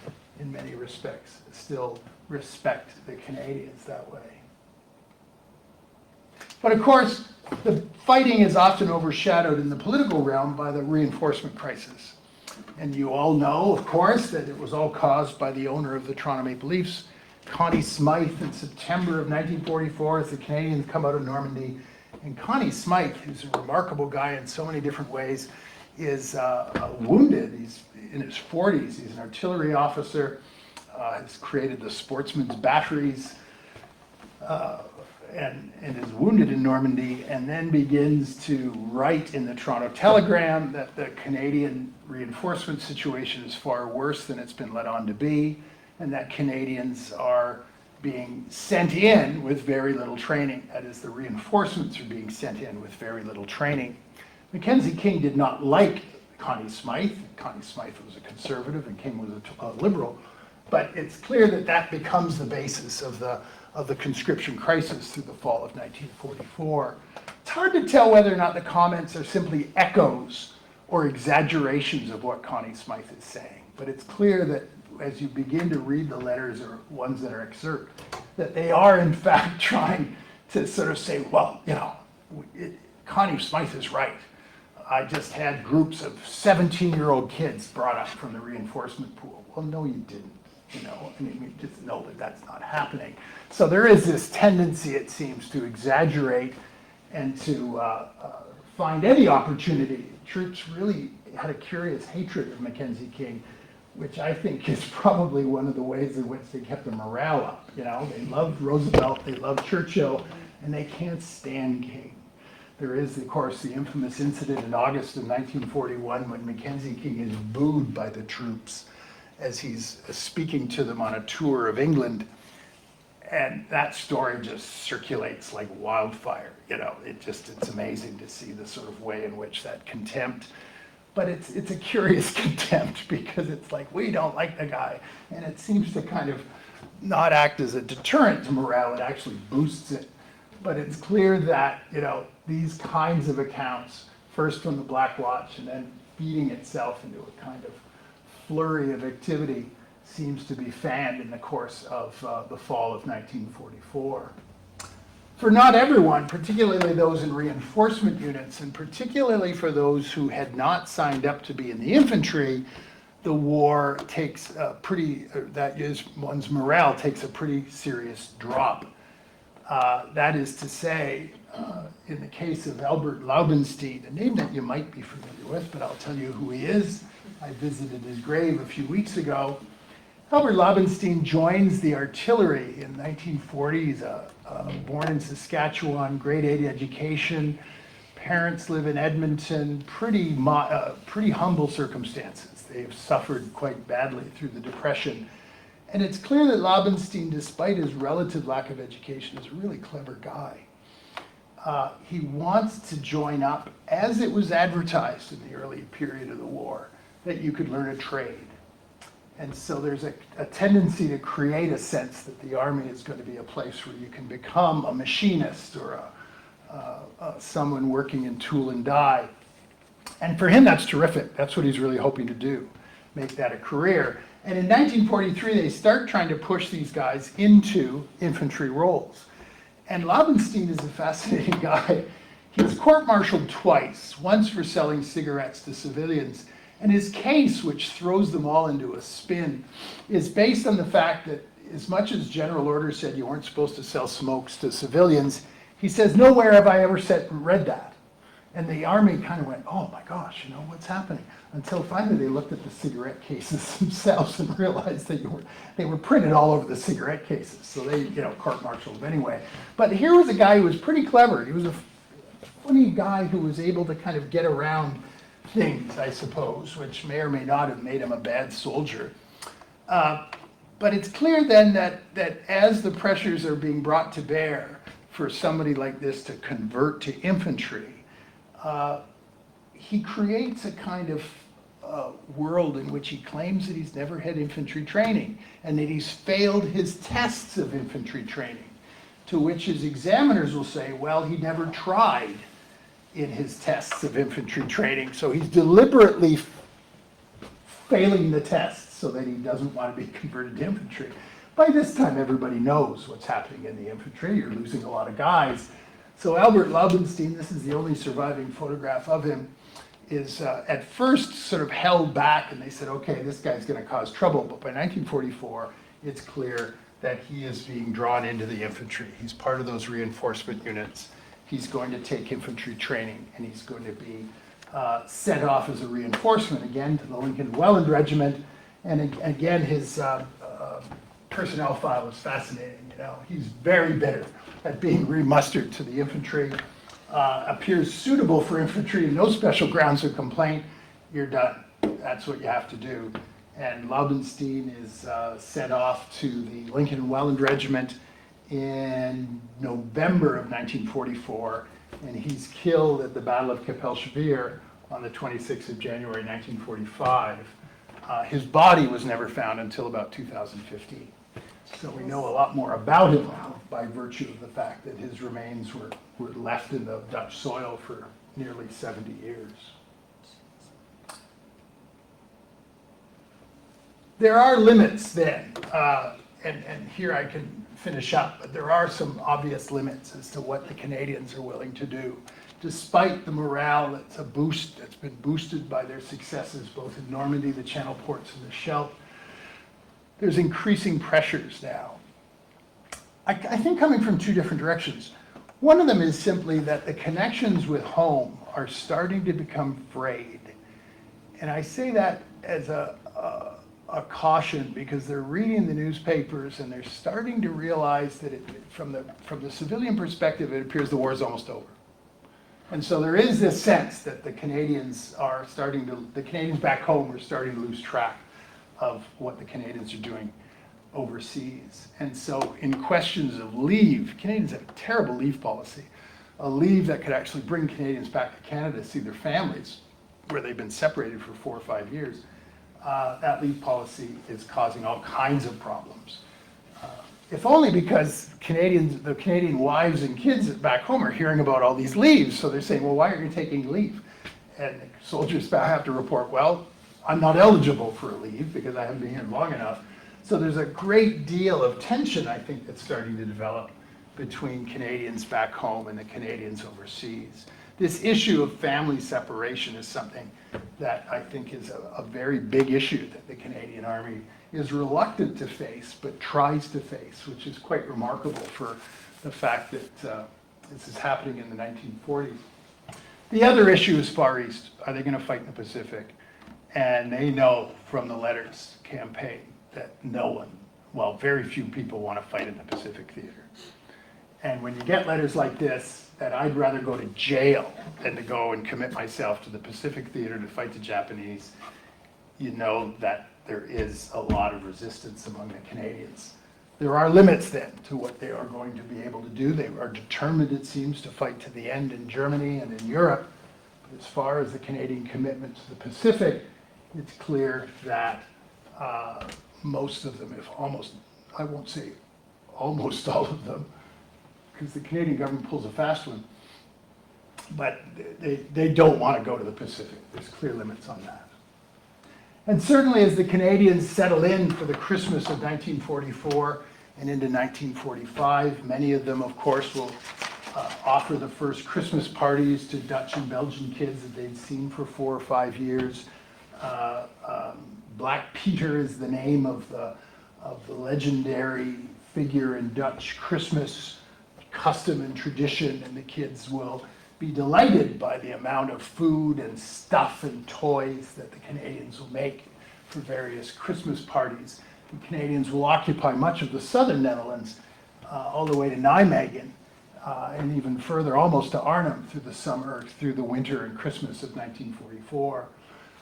in many respects, still respect the Canadians that way. But of course, the fighting is often overshadowed in the political realm by the reinforcement crisis. And you all know, of course, that it was all caused by the owner of the Toronto Maple Leafs, Connie Smythe, in September of 1944, as the Canadians come out of Normandy. And Connie Smythe, who's a remarkable guy in so many different ways, is wounded. He's in his 40s. He's an artillery officer, has created the Sportsmen's Batteries, and is wounded in Normandy, and then begins to write in the Toronto Telegram that the Canadian reinforcement situation is far worse than it's been led on to be, and that Canadians are being sent in with very little training. That is, the reinforcements are being sent in with very little training. Mackenzie King did not like Connie Smythe. Connie Smythe was a conservative and King was a liberal, but it's clear that that becomes the basis of the conscription crisis through the fall of 1944. It's hard to tell whether or not the comments are simply echoes or exaggerations of what Connie Smythe is saying, but it's clear that as you begin to read the letters, or ones that are excerpt, that they are in fact trying to sort of say, well, you know, Connie Smythe is right. I just had groups of 17-year-old kids brought up from the reinforcement pool. Well, no, you didn't. You know, I mean, we just know that that's not happening. So there is this tendency, it seems, to exaggerate and to find any opportunity. Troops really had a curious hatred of Mackenzie King, which I think is probably one of the ways in which they kept the morale up. You know, they loved Roosevelt, they loved Churchill, and they can't stand King. There is, of course, the infamous incident in August of 1941 when Mackenzie King is booed by the troops as he's speaking to them on a tour of England. And that story just circulates like wildfire. You know, it's amazing to see the sort of way in which that contempt, but it's a curious contempt because it's like, we don't like the guy. And it seems to kind of not act as a deterrent to morale, it actually boosts it. But it's clear that, you know, these kinds of accounts, first from the Black Watch and then feeding itself into a kind of flurry of activity, seems to be fanned in the course of the fall of 1944. For not everyone, particularly those in reinforcement units, and particularly for those who had not signed up to be in the infantry, the war takes a pretty, that is, one's morale takes a pretty serious drop. That is to say, in the case of Albert Laubenstein, a name that you might be familiar with, but I'll tell you who he is. I visited his grave a few weeks ago. Albert Laubenstein joins the artillery in 1940. He's born in Saskatchewan, grade 8 education. Parents live in Edmonton, pretty humble circumstances. They've suffered quite badly through the Depression. And it's clear that Laubenstein, despite his relative lack of education, is a really clever guy. He wants to join up, as it was advertised in the early period of the war, that you could learn a trade. And so there's a tendency to create a sense that the Army is going to be a place where you can become a machinist or someone working in tool and die. And for him, that's terrific. That's what he's really hoping to do, make that a career. And in 1943, they start trying to push these guys into infantry roles. And Laubenstein is a fascinating guy. He was court-martialed twice, once for selling cigarettes to civilians, And his case, which throws them all into a spin, is based on the fact that as much as General Orders said you weren't supposed to sell smokes to civilians, he says, nowhere have I ever read that. And the army kind of went, oh my gosh, you know, what's happening? Until finally they looked at the cigarette cases themselves and realized that they were printed all over the cigarette cases. So they, you know, court-martialed them anyway. But here was a guy who was pretty clever. He was a funny guy who was able to kind of get around things, I suppose, which may or may not have made him a bad soldier. But it's clear then that as the pressures are being brought to bear for somebody like this to convert to infantry, he creates a kind of world in which he claims that he's never had infantry training and that he's failed his tests of infantry training, to which his examiners will say, well, he never tried in his tests of infantry training, so he's deliberately failing the tests so that he doesn't want to be converted to infantry. By this time, everybody knows what's happening in the infantry. You're losing a lot of guys. So Albert Laubenstein, this is the only surviving photograph of him, is at first sort of held back, and they said, okay, this guy's going to cause trouble. But by 1944, it's clear that he is being drawn into the infantry. He's part of those reinforcement units. He's going to take infantry training, and he's going to be sent off as a reinforcement again to the Lincoln Welland Regiment. And again, his personnel file is fascinating. You know, he's very bitter at being remustered to the infantry. Appears suitable for infantry, no special grounds of complaint. You're done. That's what you have to do. And Laubenstein is sent off to the Lincoln Welland Regiment in November of 1944, and he's killed at the Battle of Kapellschwyr on the 26th of January 1945. His body was never found until about 2015. So we know a lot more about him now by virtue of the fact that his remains were left in the Dutch soil for nearly 70 years. There are limits then, and here I can finish up, but there are some obvious limits as to what the Canadians are willing to do. Despite the morale that's been boosted by their successes both in Normandy, the Channel ports, and the Scheldt, there's increasing pressures now. I think coming from two different directions. One of them is simply that the connections with home are starting to become frayed. And I say that as a caution because they're reading the newspapers and they're starting to realize that from the civilian perspective, it appears the war is almost over. And so there is this sense that the Canadians back home are starting to lose track of what the Canadians are doing overseas. And so in questions of leave, Canadians have a terrible leave policy, a leave that could actually bring Canadians back to Canada to see their families where they've been separated for 4 or 5 years. That leave policy is causing all kinds of problems. If only because the Canadian wives and kids back home are hearing about all these leaves, so they're saying, well, why are you taking leave? And soldiers have to report, well, I'm not eligible for a leave because I haven't been here long enough. So there's a great deal of tension, I think, that's starting to develop between Canadians back home and the Canadians overseas. This issue of family separation is something that I think is a very big issue that the Canadian Army is reluctant to face, but tries to face, which is quite remarkable for the fact that this is happening in the 1940s. The other issue is Far East. Are they going to fight in the Pacific? And they know from the letters campaign that very few people want to fight in the Pacific theater. And when you get letters like this, that I'd rather go to jail than to go and commit myself to the Pacific theater to fight the Japanese, you know that there is a lot of resistance among the Canadians. There are limits then to what they are going to be able to do. They are determined, it seems, to fight to the end in Germany and in Europe. But as far as the Canadian commitment to the Pacific, it's clear that most of them, I won't say almost all of them, because the Canadian government pulls a fast one, but they don't want to go to the Pacific. There's clear limits on that. And certainly as the Canadians settle in for the Christmas of 1944 and into 1945, many of them, of course, will offer the first Christmas parties to Dutch and Belgian kids that they'd seen for 4 or 5 years. Black Peter is the name of the legendary figure in Dutch Christmas custom and tradition, and the kids will be delighted by the amount of food and stuff and toys that the Canadians will make for various Christmas parties. The Canadians will occupy much of the southern Netherlands, all the way to Nijmegen, and even further, almost to Arnhem through the summer, through the winter and Christmas of 1944.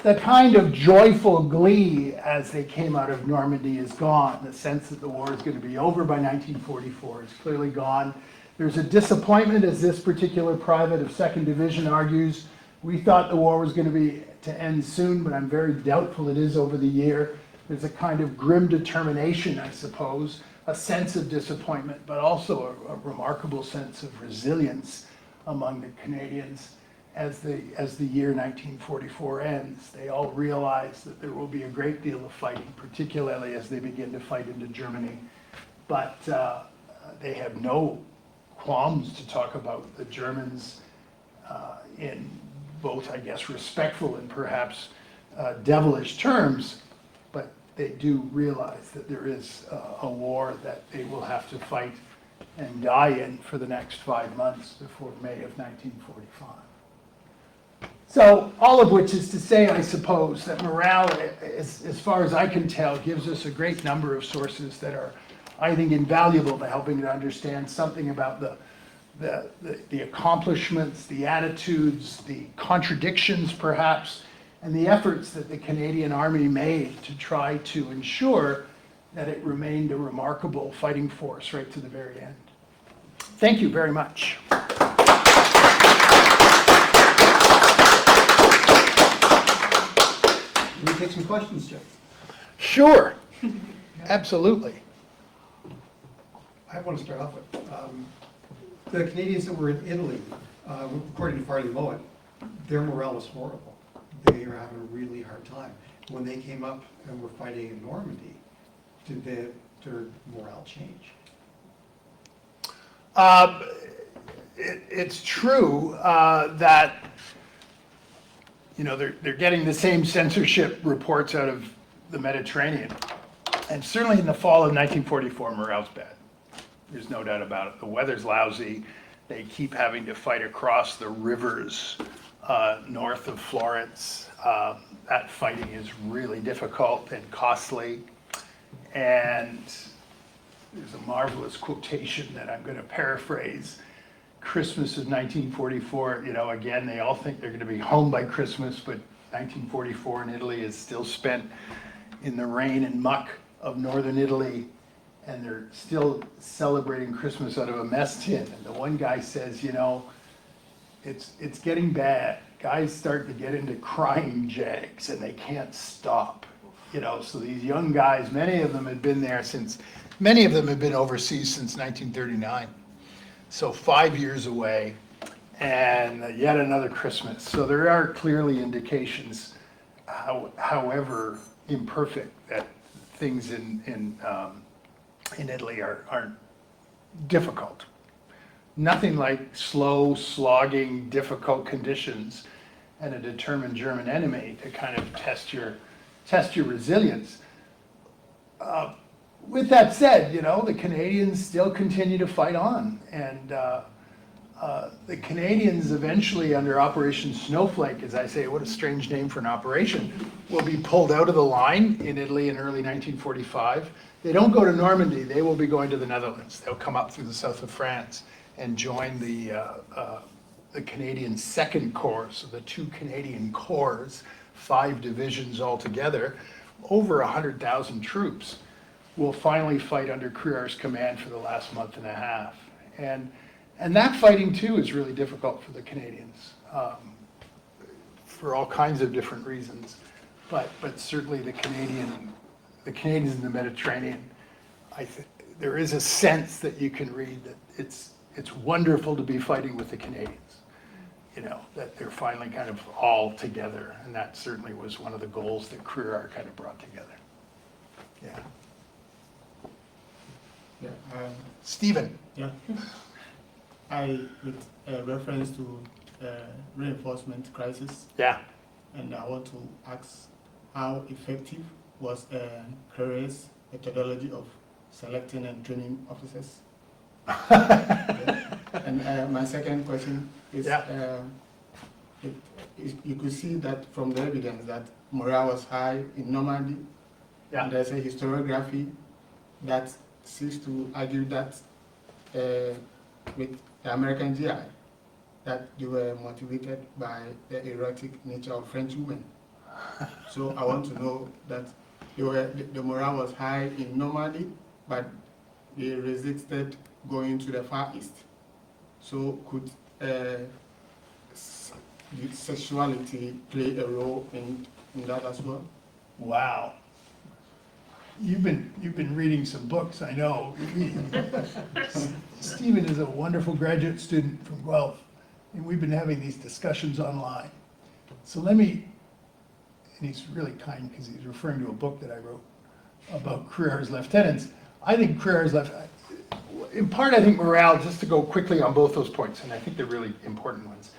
The kind of joyful glee as they came out of Normandy is gone. The sense that the war is going to be over by 1944 is clearly gone. There's a disappointment, as this particular private of 2nd Division argues. We thought the war was going to end soon, but I'm very doubtful it is over the year. There's a kind of grim determination, I suppose, a sense of disappointment, but also a remarkable sense of resilience among the Canadians as the year 1944 ends. They all realize that there will be a great deal of fighting, particularly as they begin to fight into Germany. But they have no qualms to talk about the Germans in both, I guess, respectful and perhaps devilish terms, but they do realize that there is a war that they will have to fight and die in for the next 5 months before May of 1945. So all of which is to say, I suppose, that morale, as far as I can tell, gives us a great number of sources that are, I think, invaluable to helping to understand something about the accomplishments, the attitudes, the contradictions perhaps, and the efforts that the Canadian Army made to try to ensure that it remained a remarkable fighting force right to the very end. Thank you very much. Can we take some questions, Jeff? Sure, absolutely. I want to start off with, the Canadians that were in Italy, according to Farley Mowat, their morale was horrible. They were having a really hard time. When they came up and were fighting in Normandy, did their morale change? It's true that, you know, they're getting the same censorship reports out of the Mediterranean. And certainly in the fall of 1944, morale's bad. There's no doubt about it. The weather's lousy. They keep having to fight across the rivers north of Florence. That fighting is really difficult and costly. And there's a marvelous quotation that I'm going to paraphrase. Christmas of 1944, you know, again, they all think they're going to be home by Christmas, but 1944 in Italy is still spent in the rain and muck of northern Italy, and they're still celebrating Christmas out of a mess tin. And the one guy says, you know, it's getting bad. Guys start to get into crying jags, and they can't stop. You know, so these young guys, many of them had been overseas since 1939. So 5 years away, and yet another Christmas. So there are clearly indications, however imperfect, that things in Italy aren't difficult. Nothing like slow, slogging, difficult conditions and a determined German enemy to kind of test your resilience. With that said, you know, the Canadians still continue to fight on, and the Canadians eventually, under Operation Snowflake, as I say, what a strange name for an operation, will be pulled out of the line in Italy in early 1945. They don't go to Normandy, they will be going to the Netherlands. They'll come up through the south of France and join the Canadian Second Corps, so the two Canadian corps, 5 divisions altogether, over 100,000 troops, will finally fight under Crear's command for the last month and a half. And that fighting too is really difficult for the Canadians, for all kinds of different reasons. But certainly the Canadians in the Mediterranean, there is a sense that you can read that it's wonderful to be fighting with the Canadians. You know, that they're finally kind of all together, and that certainly was one of the goals that Crear kind of brought together. Yeah. Yeah, Stephen. yeah. With reference to reinforcement crisis, Yeah. and I want to ask how effective was Clary's methodology of selecting and training officers? And my second question is, you could see that from the evidence that morale was high in Normandy. Yeah. And there's a historiography that seeks to argue that with the American GI, that they were motivated by the erotic nature of French women. So I want to know that the morale was high in Normandy, but they resisted going to the Far East. So could sexuality play a role in that as well? Wow. You've been reading some books, I know. Stephen is a wonderful graduate student from Guelph, and we've been having these discussions online. So let me, and he's really kind because he's referring to a book that I wrote about career as lieutenants. I think career as lieutenants, in part I think morale, just to go quickly on both those points, and I think they're really important ones.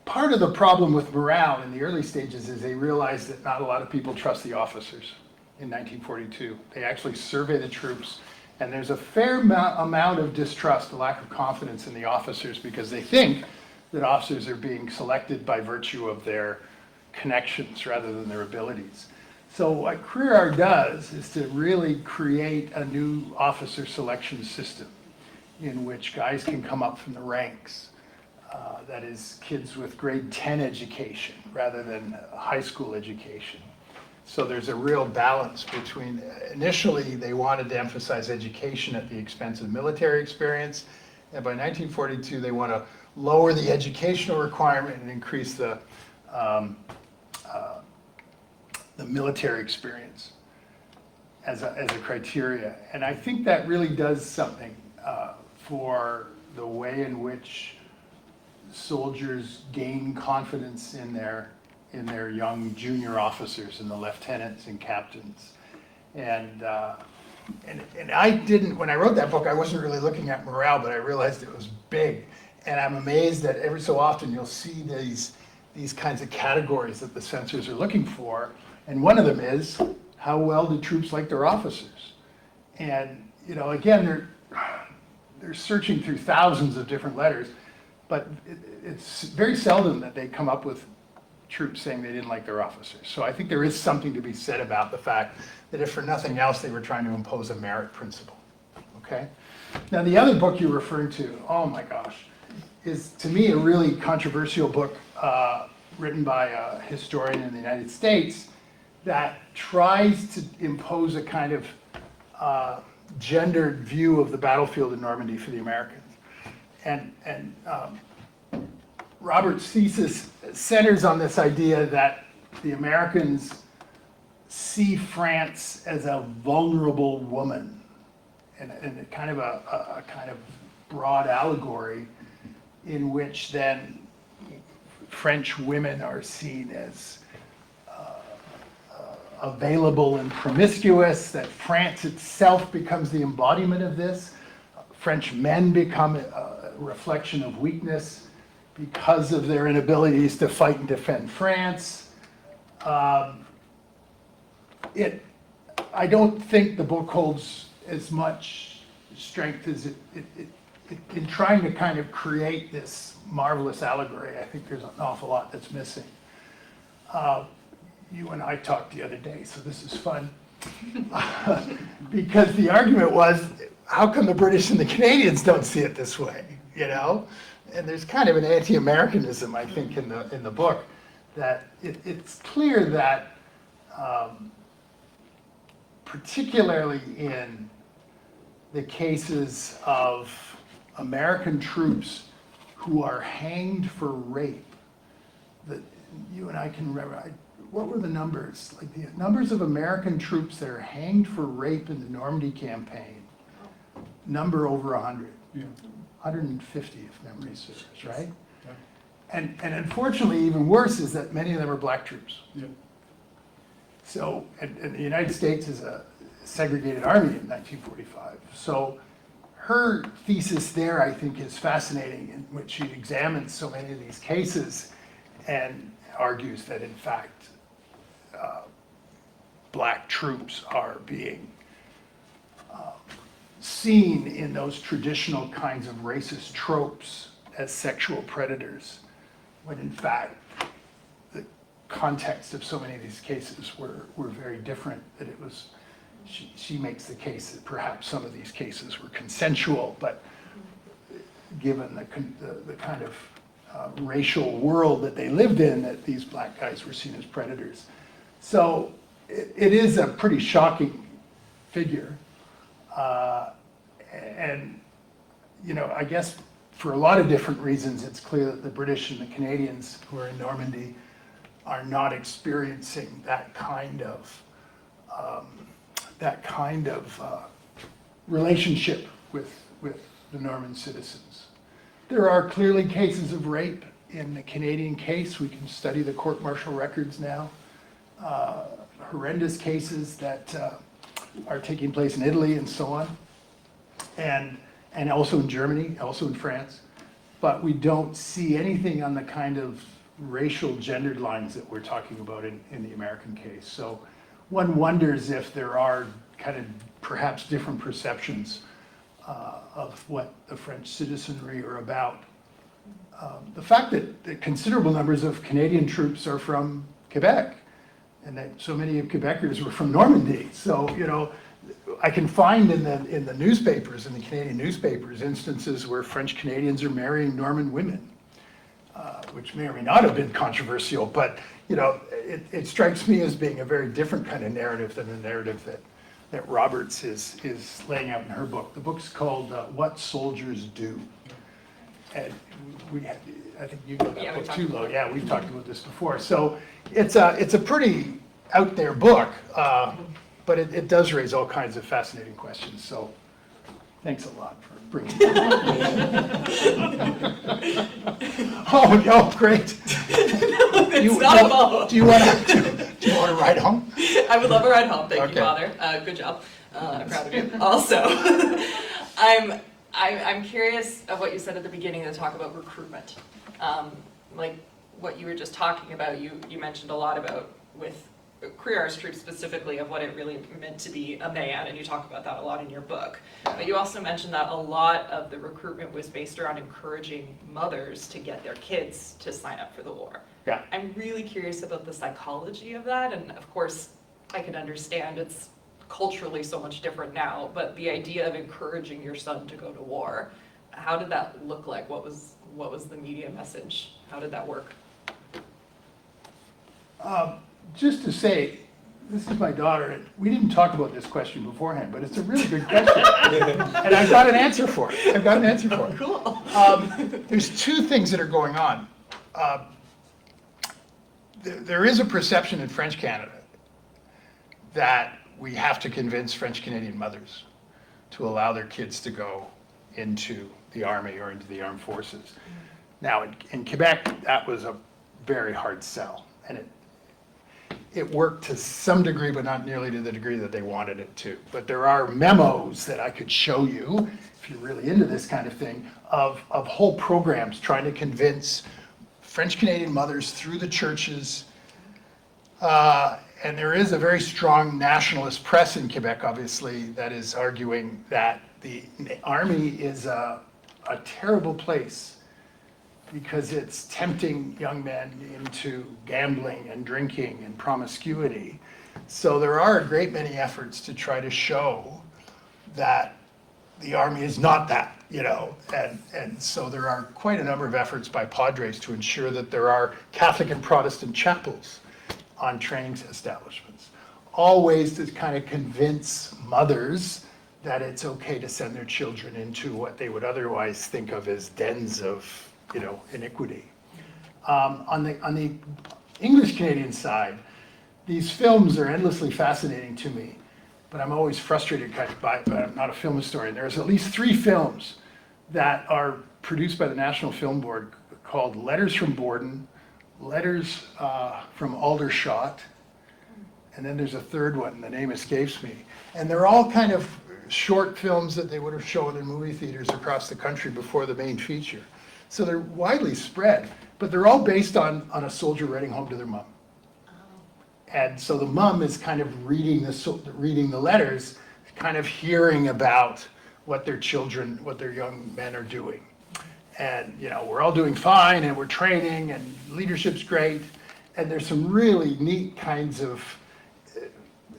Part of the problem with morale in the early stages is they realized that not a lot of people trust the officers in 1942. They actually survey the troops, and there's a fair amount of distrust, a lack of confidence in the officers because they think that officers are being selected by virtue of their connections rather than their abilities. So what CareerR does is to really create a new officer selection system in which guys can come up from the ranks. That is, kids with grade 10 education rather than high school education. So there's a real balance between, initially they wanted to emphasize education at the expense of military experience, and by 1942 they want to lower the educational requirement and increase the military experience as a criteria. And I think that really does something for the way in which soldiers gain confidence in their young junior officers and the lieutenants and captains. And I didn't, when I wrote that book, I wasn't really looking at morale, but I realized it was big. And I'm amazed that every so often you'll see these kinds of categories that the censors are looking for. And one of them is, how well do troops like their officers? And, you know, again, they're searching through thousands of different letters, but it's very seldom that they come up with troops saying they didn't like their officers. So I think there is something to be said about the fact that if for nothing else, they were trying to impose a merit principle, okay? Now, the other book you're referring to, oh my gosh, is to me a really controversial book written by a historian in the United States that tries to impose a kind of gendered view of the battlefield in Normandy for the Americans. And Robert's thesis centers on this idea that the Americans see France as a vulnerable woman, and a kind of a kind of broad allegory in which then French women are seen as available and promiscuous, that France itself becomes the embodiment of this. French men become a reflection of weakness because of their inabilities to fight and defend France. I don't think the book holds as much strength as it in trying to kind of create this marvelous allegory. I think there's an awful lot that's missing. You and I talked the other day, so this is fun. Because the argument was, how come the British and the Canadians don't see it this way, you know? And there's kind of an anti-Americanism, I think, in the book, that it's clear that particularly in the cases of American troops who are hanged for rape, that you and I can remember, what were the numbers? Like the numbers of American troops that are hanged for rape in the Normandy campaign, number over 100. Yeah. 150 if memory serves, right? Yeah. And unfortunately, even worse is that many of them are black troops. Yeah. So, and the United States is a segregated army in 1945. So her thesis there, I think, is fascinating, in which she examines so many of these cases and argues that in fact black troops are being seen in those traditional kinds of racist tropes as sexual predators, when in fact the context of so many of these cases were very different, that it was, she makes the case that perhaps some of these cases were consensual, but given the kind of racial world that they lived in, that these black guys were seen as predators. So it is a pretty shocking figure. And, you know, I guess for a lot of different reasons, it's clear that the British and the Canadians who are in Normandy are not experiencing that kind of relationship with the Norman citizens. There are clearly cases of rape in the Canadian case. We can study the court-martial records now. Horrendous cases that are taking place in Italy and so on, and also in Germany, also in France. But we don't see anything on the kind of racial gendered lines that we're talking about in the American case. So one wonders if there are kind of perhaps different perceptions of what the French citizenry are about. The fact that considerable numbers of Canadian troops are from Quebec, and that so many of Quebecers were from Normandy. So, you know, I can find in the newspapers, in the Canadian newspapers, instances where French Canadians are marrying Norman women, which may or may not have been controversial, but, you know, it strikes me as being a very different kind of narrative than the narrative that Roberts is laying out in her book. The book's called What Soldiers Do. And I think you know that book too, Lo. Yeah, we've talked about this before. So it's a pretty out there book, but it does raise all kinds of fascinating questions. So thanks a lot for bringing it up. Oh, great. It's not a follow-up. Do you want to ride home? I would love a ride home. Thank you, Okay. Father. Good job. I'm proud of you. Also, I'm curious of what you said at the beginning to talk about recruitment. Like what you were just talking about, you mentioned a lot about with career arts troops specifically of what it really meant to be a man, and you talk about that a lot in your book. But you also mentioned that a lot of the recruitment was based around encouraging mothers to get their kids to sign up for the war. Yeah. I'm really curious about the psychology of that, and of course, I can understand it's culturally so much different now, but the idea of encouraging your son to go to war, how did that look like? What was the media message? How did that work? Just to say, this is my daughter, and we didn't talk about this question beforehand, but it's a really good question. And I've got an answer for it. Cool. There's two things that are going on. There is a perception in French Canada that we have to convince French Canadian mothers to allow their kids to go into the army or into the armed forces. Now, in Quebec, that was a very hard sell, and it worked to some degree, but not nearly to the degree that they wanted it to. But there are memos that I could show you, if you're really into this kind of thing, of whole programs trying to convince French Canadian mothers through the churches. And there is a very strong nationalist press in Quebec, obviously, that is arguing that the army is a terrible place because it's tempting young men into gambling and drinking and promiscuity. So there are a great many efforts to try to show that the army is not that, you know, and so there are quite a number of efforts by padres to ensure that there are Catholic and Protestant chapels on training establishments. All ways to kind of convince mothers that it's okay to send their children into what they would otherwise think of as dens of, you know, iniquity. On the English Canadian side, these films are endlessly fascinating to me, but I'm always frustrated by I'm not a film historian. There's at least 3 films that are produced by the National Film Board called Letters from Borden, Letters from Aldershot, and then there's a third one, the name escapes me. And they're all kind of short films that they would have shown in movie theaters across the country before the main feature. So they're widely spread, but they're all based on a soldier writing home to their mom. And so the mom is kind of reading the letters, kind of hearing about what their children, what their young men are doing. And, you know, we're all doing fine, and we're training, and leadership's great. And there's some really neat kinds of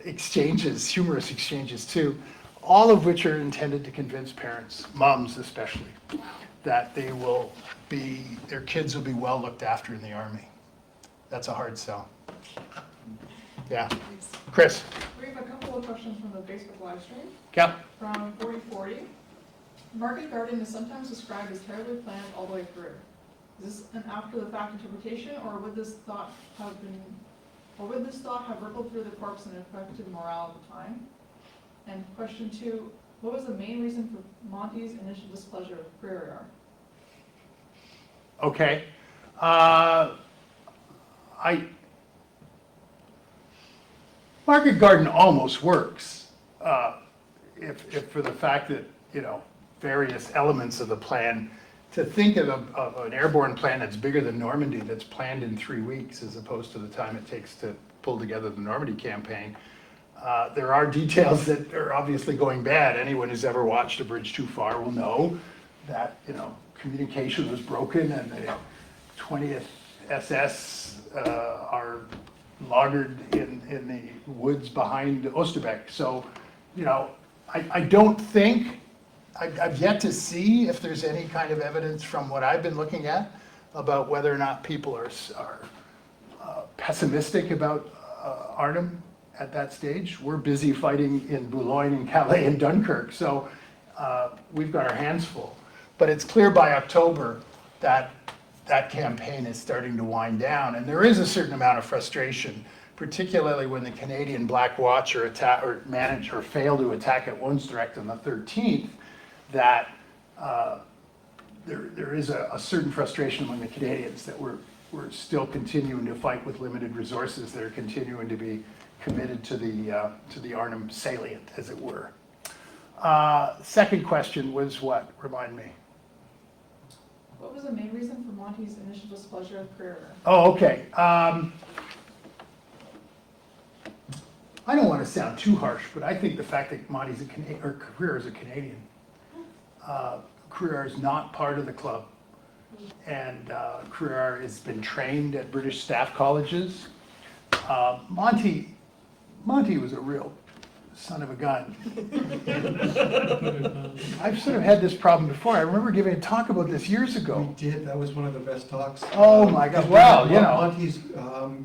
exchanges, humorous exchanges too, all of which are intended to convince parents, moms especially, that their kids will be well looked after in the Army. That's a hard sell. Yeah. Chris? We have a couple of questions from the Facebook live stream. Yeah. From 4040. Market garden is sometimes described as terribly planned all the way through. Is this an after-the-fact interpretation, or would this thought have rippled through the corps and affected morale at the time? And question 2, what was the main reason for Monty's initial displeasure of career arc? Okay. Market garden almost works, if for the fact that, you know, various elements of the plan, to think of an airborne plan that's bigger than Normandy, that's planned in 3 weeks as opposed to the time it takes to pull together the Normandy campaign. There are details that are obviously going bad. Anyone who's ever watched A Bridge Too Far will know that, you know, communication was broken, and the 20th SS are lagered in the woods behind Oosterbeek. So, you know, I don't think, I've yet to see if there's any kind of evidence from what I've been looking at about whether or not people are pessimistic about Arnhem at that stage. We're busy fighting in Boulogne and Calais and Dunkirk, so we've got our hands full. But it's clear by October that that campaign is starting to wind down, and there is a certain amount of frustration, particularly when the Canadian Black Watch manage or fail to attack at Woensdrecht on the 13th, that there is a certain frustration among the Canadians that we're still continuing to fight with limited resources, that are continuing to be committed to the Arnhem salient, as it were. Second question was what? Remind me. What was the main reason for Monty's initial displeasure of career arc? Oh, okay. I don't want to sound too harsh, but I think the fact that Monty's Career is a Canadian. Career is not part of the club, and Career has been trained at British staff colleges. Monty was a real son of a gun. I've sort of had this problem before. I remember giving a talk about this years ago. We did, that was one of the best talks. Oh my God, well, you know, Monty's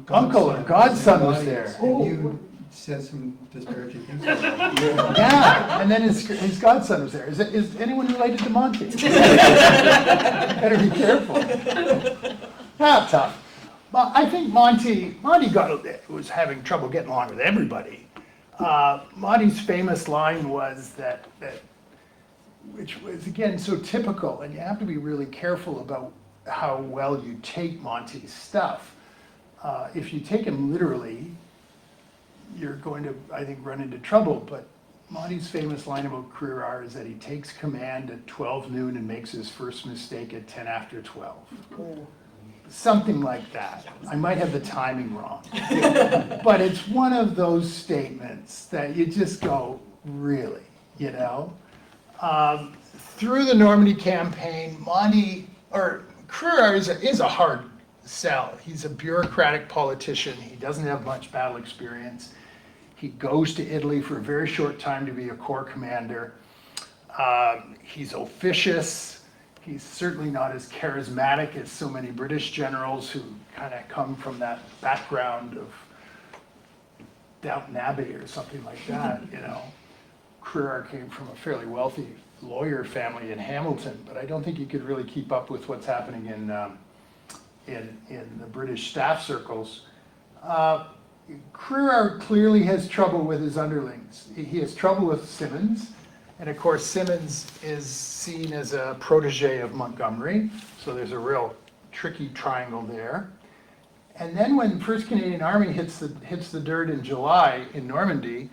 uncle or godson was there. And you said some disparaging things about him. Yeah, and then his godson was there. Is anyone related to Monty? Better be careful. Tough. But I think Monty was having trouble getting along with everybody. Monty's famous line was that, which was again so typical, and you have to be really careful about how well you take Monty's stuff. If you take him literally, you're going to, I think, run into trouble. But Monty's famous line about Career R is that he takes command at 12 noon and makes his first mistake at 10 after 12. Something like that. I might have the timing wrong. But it's one of those statements that you just go, really, you know? Through the Normandy campaign, Career R is a hard sell. He's a bureaucratic politician. He doesn't have much battle experience. He goes to Italy for a very short time to be a corps commander. He's officious. He's certainly not as charismatic as so many British generals who kind of come from that background of Downton Abbey or something like that, you know. Career came from a fairly wealthy lawyer family in Hamilton, but I don't think you could really keep up with what's happening in the British staff circles. Career clearly has trouble with his underlings. He has trouble with Simmons. And of course, Simmons is seen as a protege of Montgomery, so there's a real tricky triangle there. And then when 1st Canadian Army hits the dirt in July in Normandy,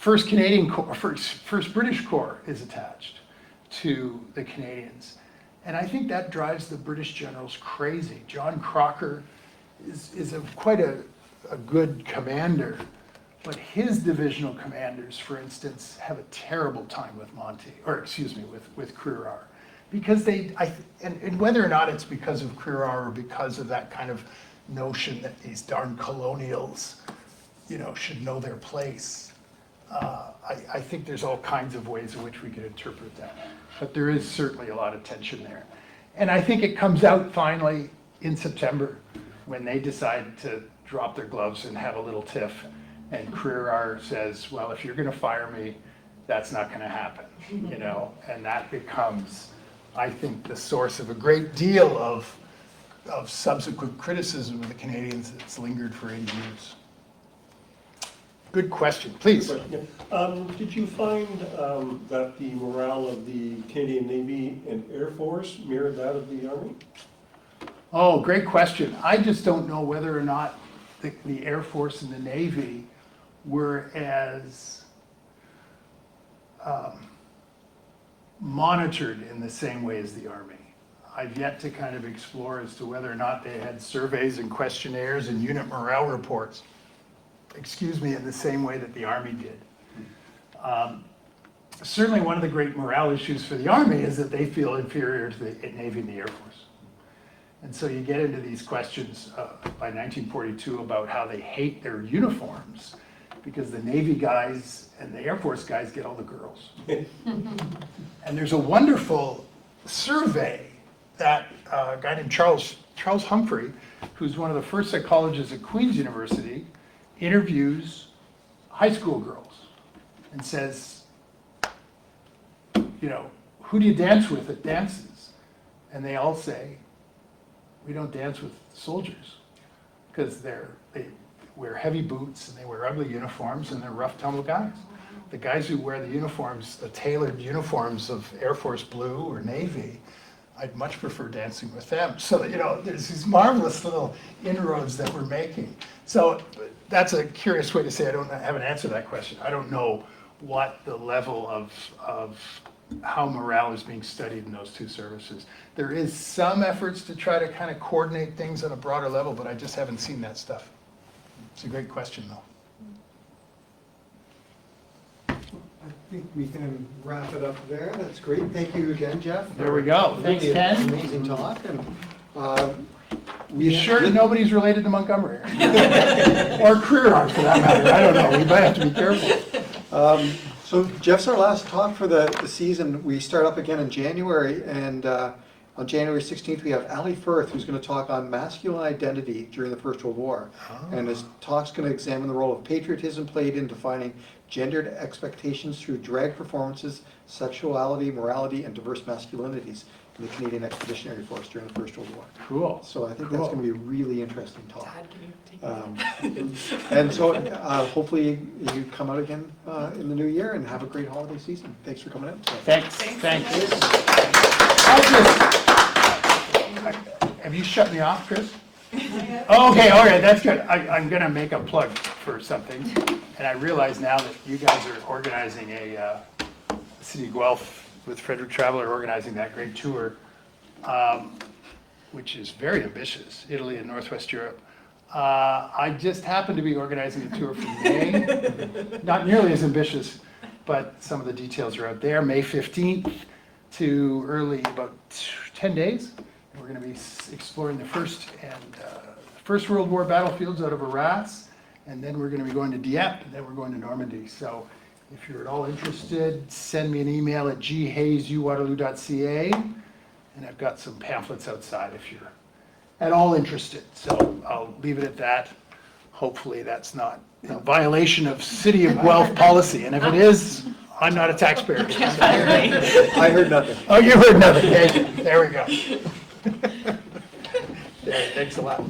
1st Canadian Corps, 1st British Corps is attached to the Canadians. And I think that drives the British generals crazy. John Crocker is quite a good commander, but his divisional commanders, for instance, have a terrible time with with Crerar. Because and whether or not it's because of Crerar or because of that kind of notion that these darn colonials, should know their place, I think there's all kinds of ways in which we could interpret that. But there is certainly a lot of tension there. And I think it comes out finally in September when they decide to drop their gloves and have a little tiff. And Crerar says, well, if you're gonna fire me, that's not gonna happen, And that becomes, I think, the source of a great deal of subsequent criticism of the Canadians that's lingered for 8 years. Good question, please. Did you find that the morale of the Canadian Navy and Air Force mirrored that of the Army? Oh, great question. I just don't know whether or not the Air Force and the Navy were as monitored in the same way as the Army. I've yet to kind of explore as to whether or not they had surveys and questionnaires and unit morale reports, in the same way that the Army did. Certainly one of the great morale issues for the Army is that they feel inferior to the Navy and the Air Force. And so you get into these questions by 1942 about how they hate their uniforms because the Navy guys and the Air Force guys get all the girls. And there's a wonderful survey that a guy named Charles Humphrey, who's one of the first psychologists at Queen's University, interviews high school girls and says, who do you dance with at dances? And they all say, we don't dance with soldiers because they wear heavy boots and they wear ugly uniforms and they're rough tumble guys. The guys who wear the uniforms, the tailored uniforms of Air Force Blue or Navy, I'd much prefer dancing with them. So, there's these marvelous little inroads that we're making. So that's a curious way to say I don't have an answer to that question. I don't know what the level of how morale is being studied in those two services. There is some efforts to try to kind of coordinate things on a broader level, but I just haven't seen that stuff. It's a great question, though. I think we can wrap it up there. That's great. Thank you again, Geoff. There we go. Thanks, Really Ken. Amazing talk. And You sure nobody's related to Montgomery? Or Crerar, for that matter. I don't know. We might have to be careful. So Geoff's our last talk for the season. We start up again in January, and on January 16th we have Ali Firth, who's going to talk on masculine identity during the First World War. And his talk's going to examine the role of patriotism played in defining gendered expectations through drag performances, sexuality, morality, and diverse masculinities in the Canadian Expeditionary Force during the First World War. Cool. So I think that's going to be a really interesting talk. Dad, can you take And so hopefully you come out again in the new year and have a great holiday season. Thanks for coming in. Thanks. Have you shut me off, Chris? Okay, all right, that's good. I'm going to make a plug for something. And I realize now that you guys are organizing City of Guelph with Frederick Traveler, organizing that great tour, which is very ambitious, Italy and Northwest Europe. I just happen to be organizing a tour for May, not nearly as ambitious, but some of the details are out there, May 15th to about 10 days. We're going to be exploring the First World War battlefields out of Arras, and then we're going to be going to Dieppe, and then we're going to Normandy. So if you're at all interested, send me an email at ghayes@waterloo.ca, and I've got some pamphlets outside if you're at all interested. So I'll leave it at that. Hopefully that's not a violation of City of Guelph policy, and if it is, I'm not a taxpayer. I heard nothing. Oh, you heard nothing. There we go. Yeah, thanks a lot.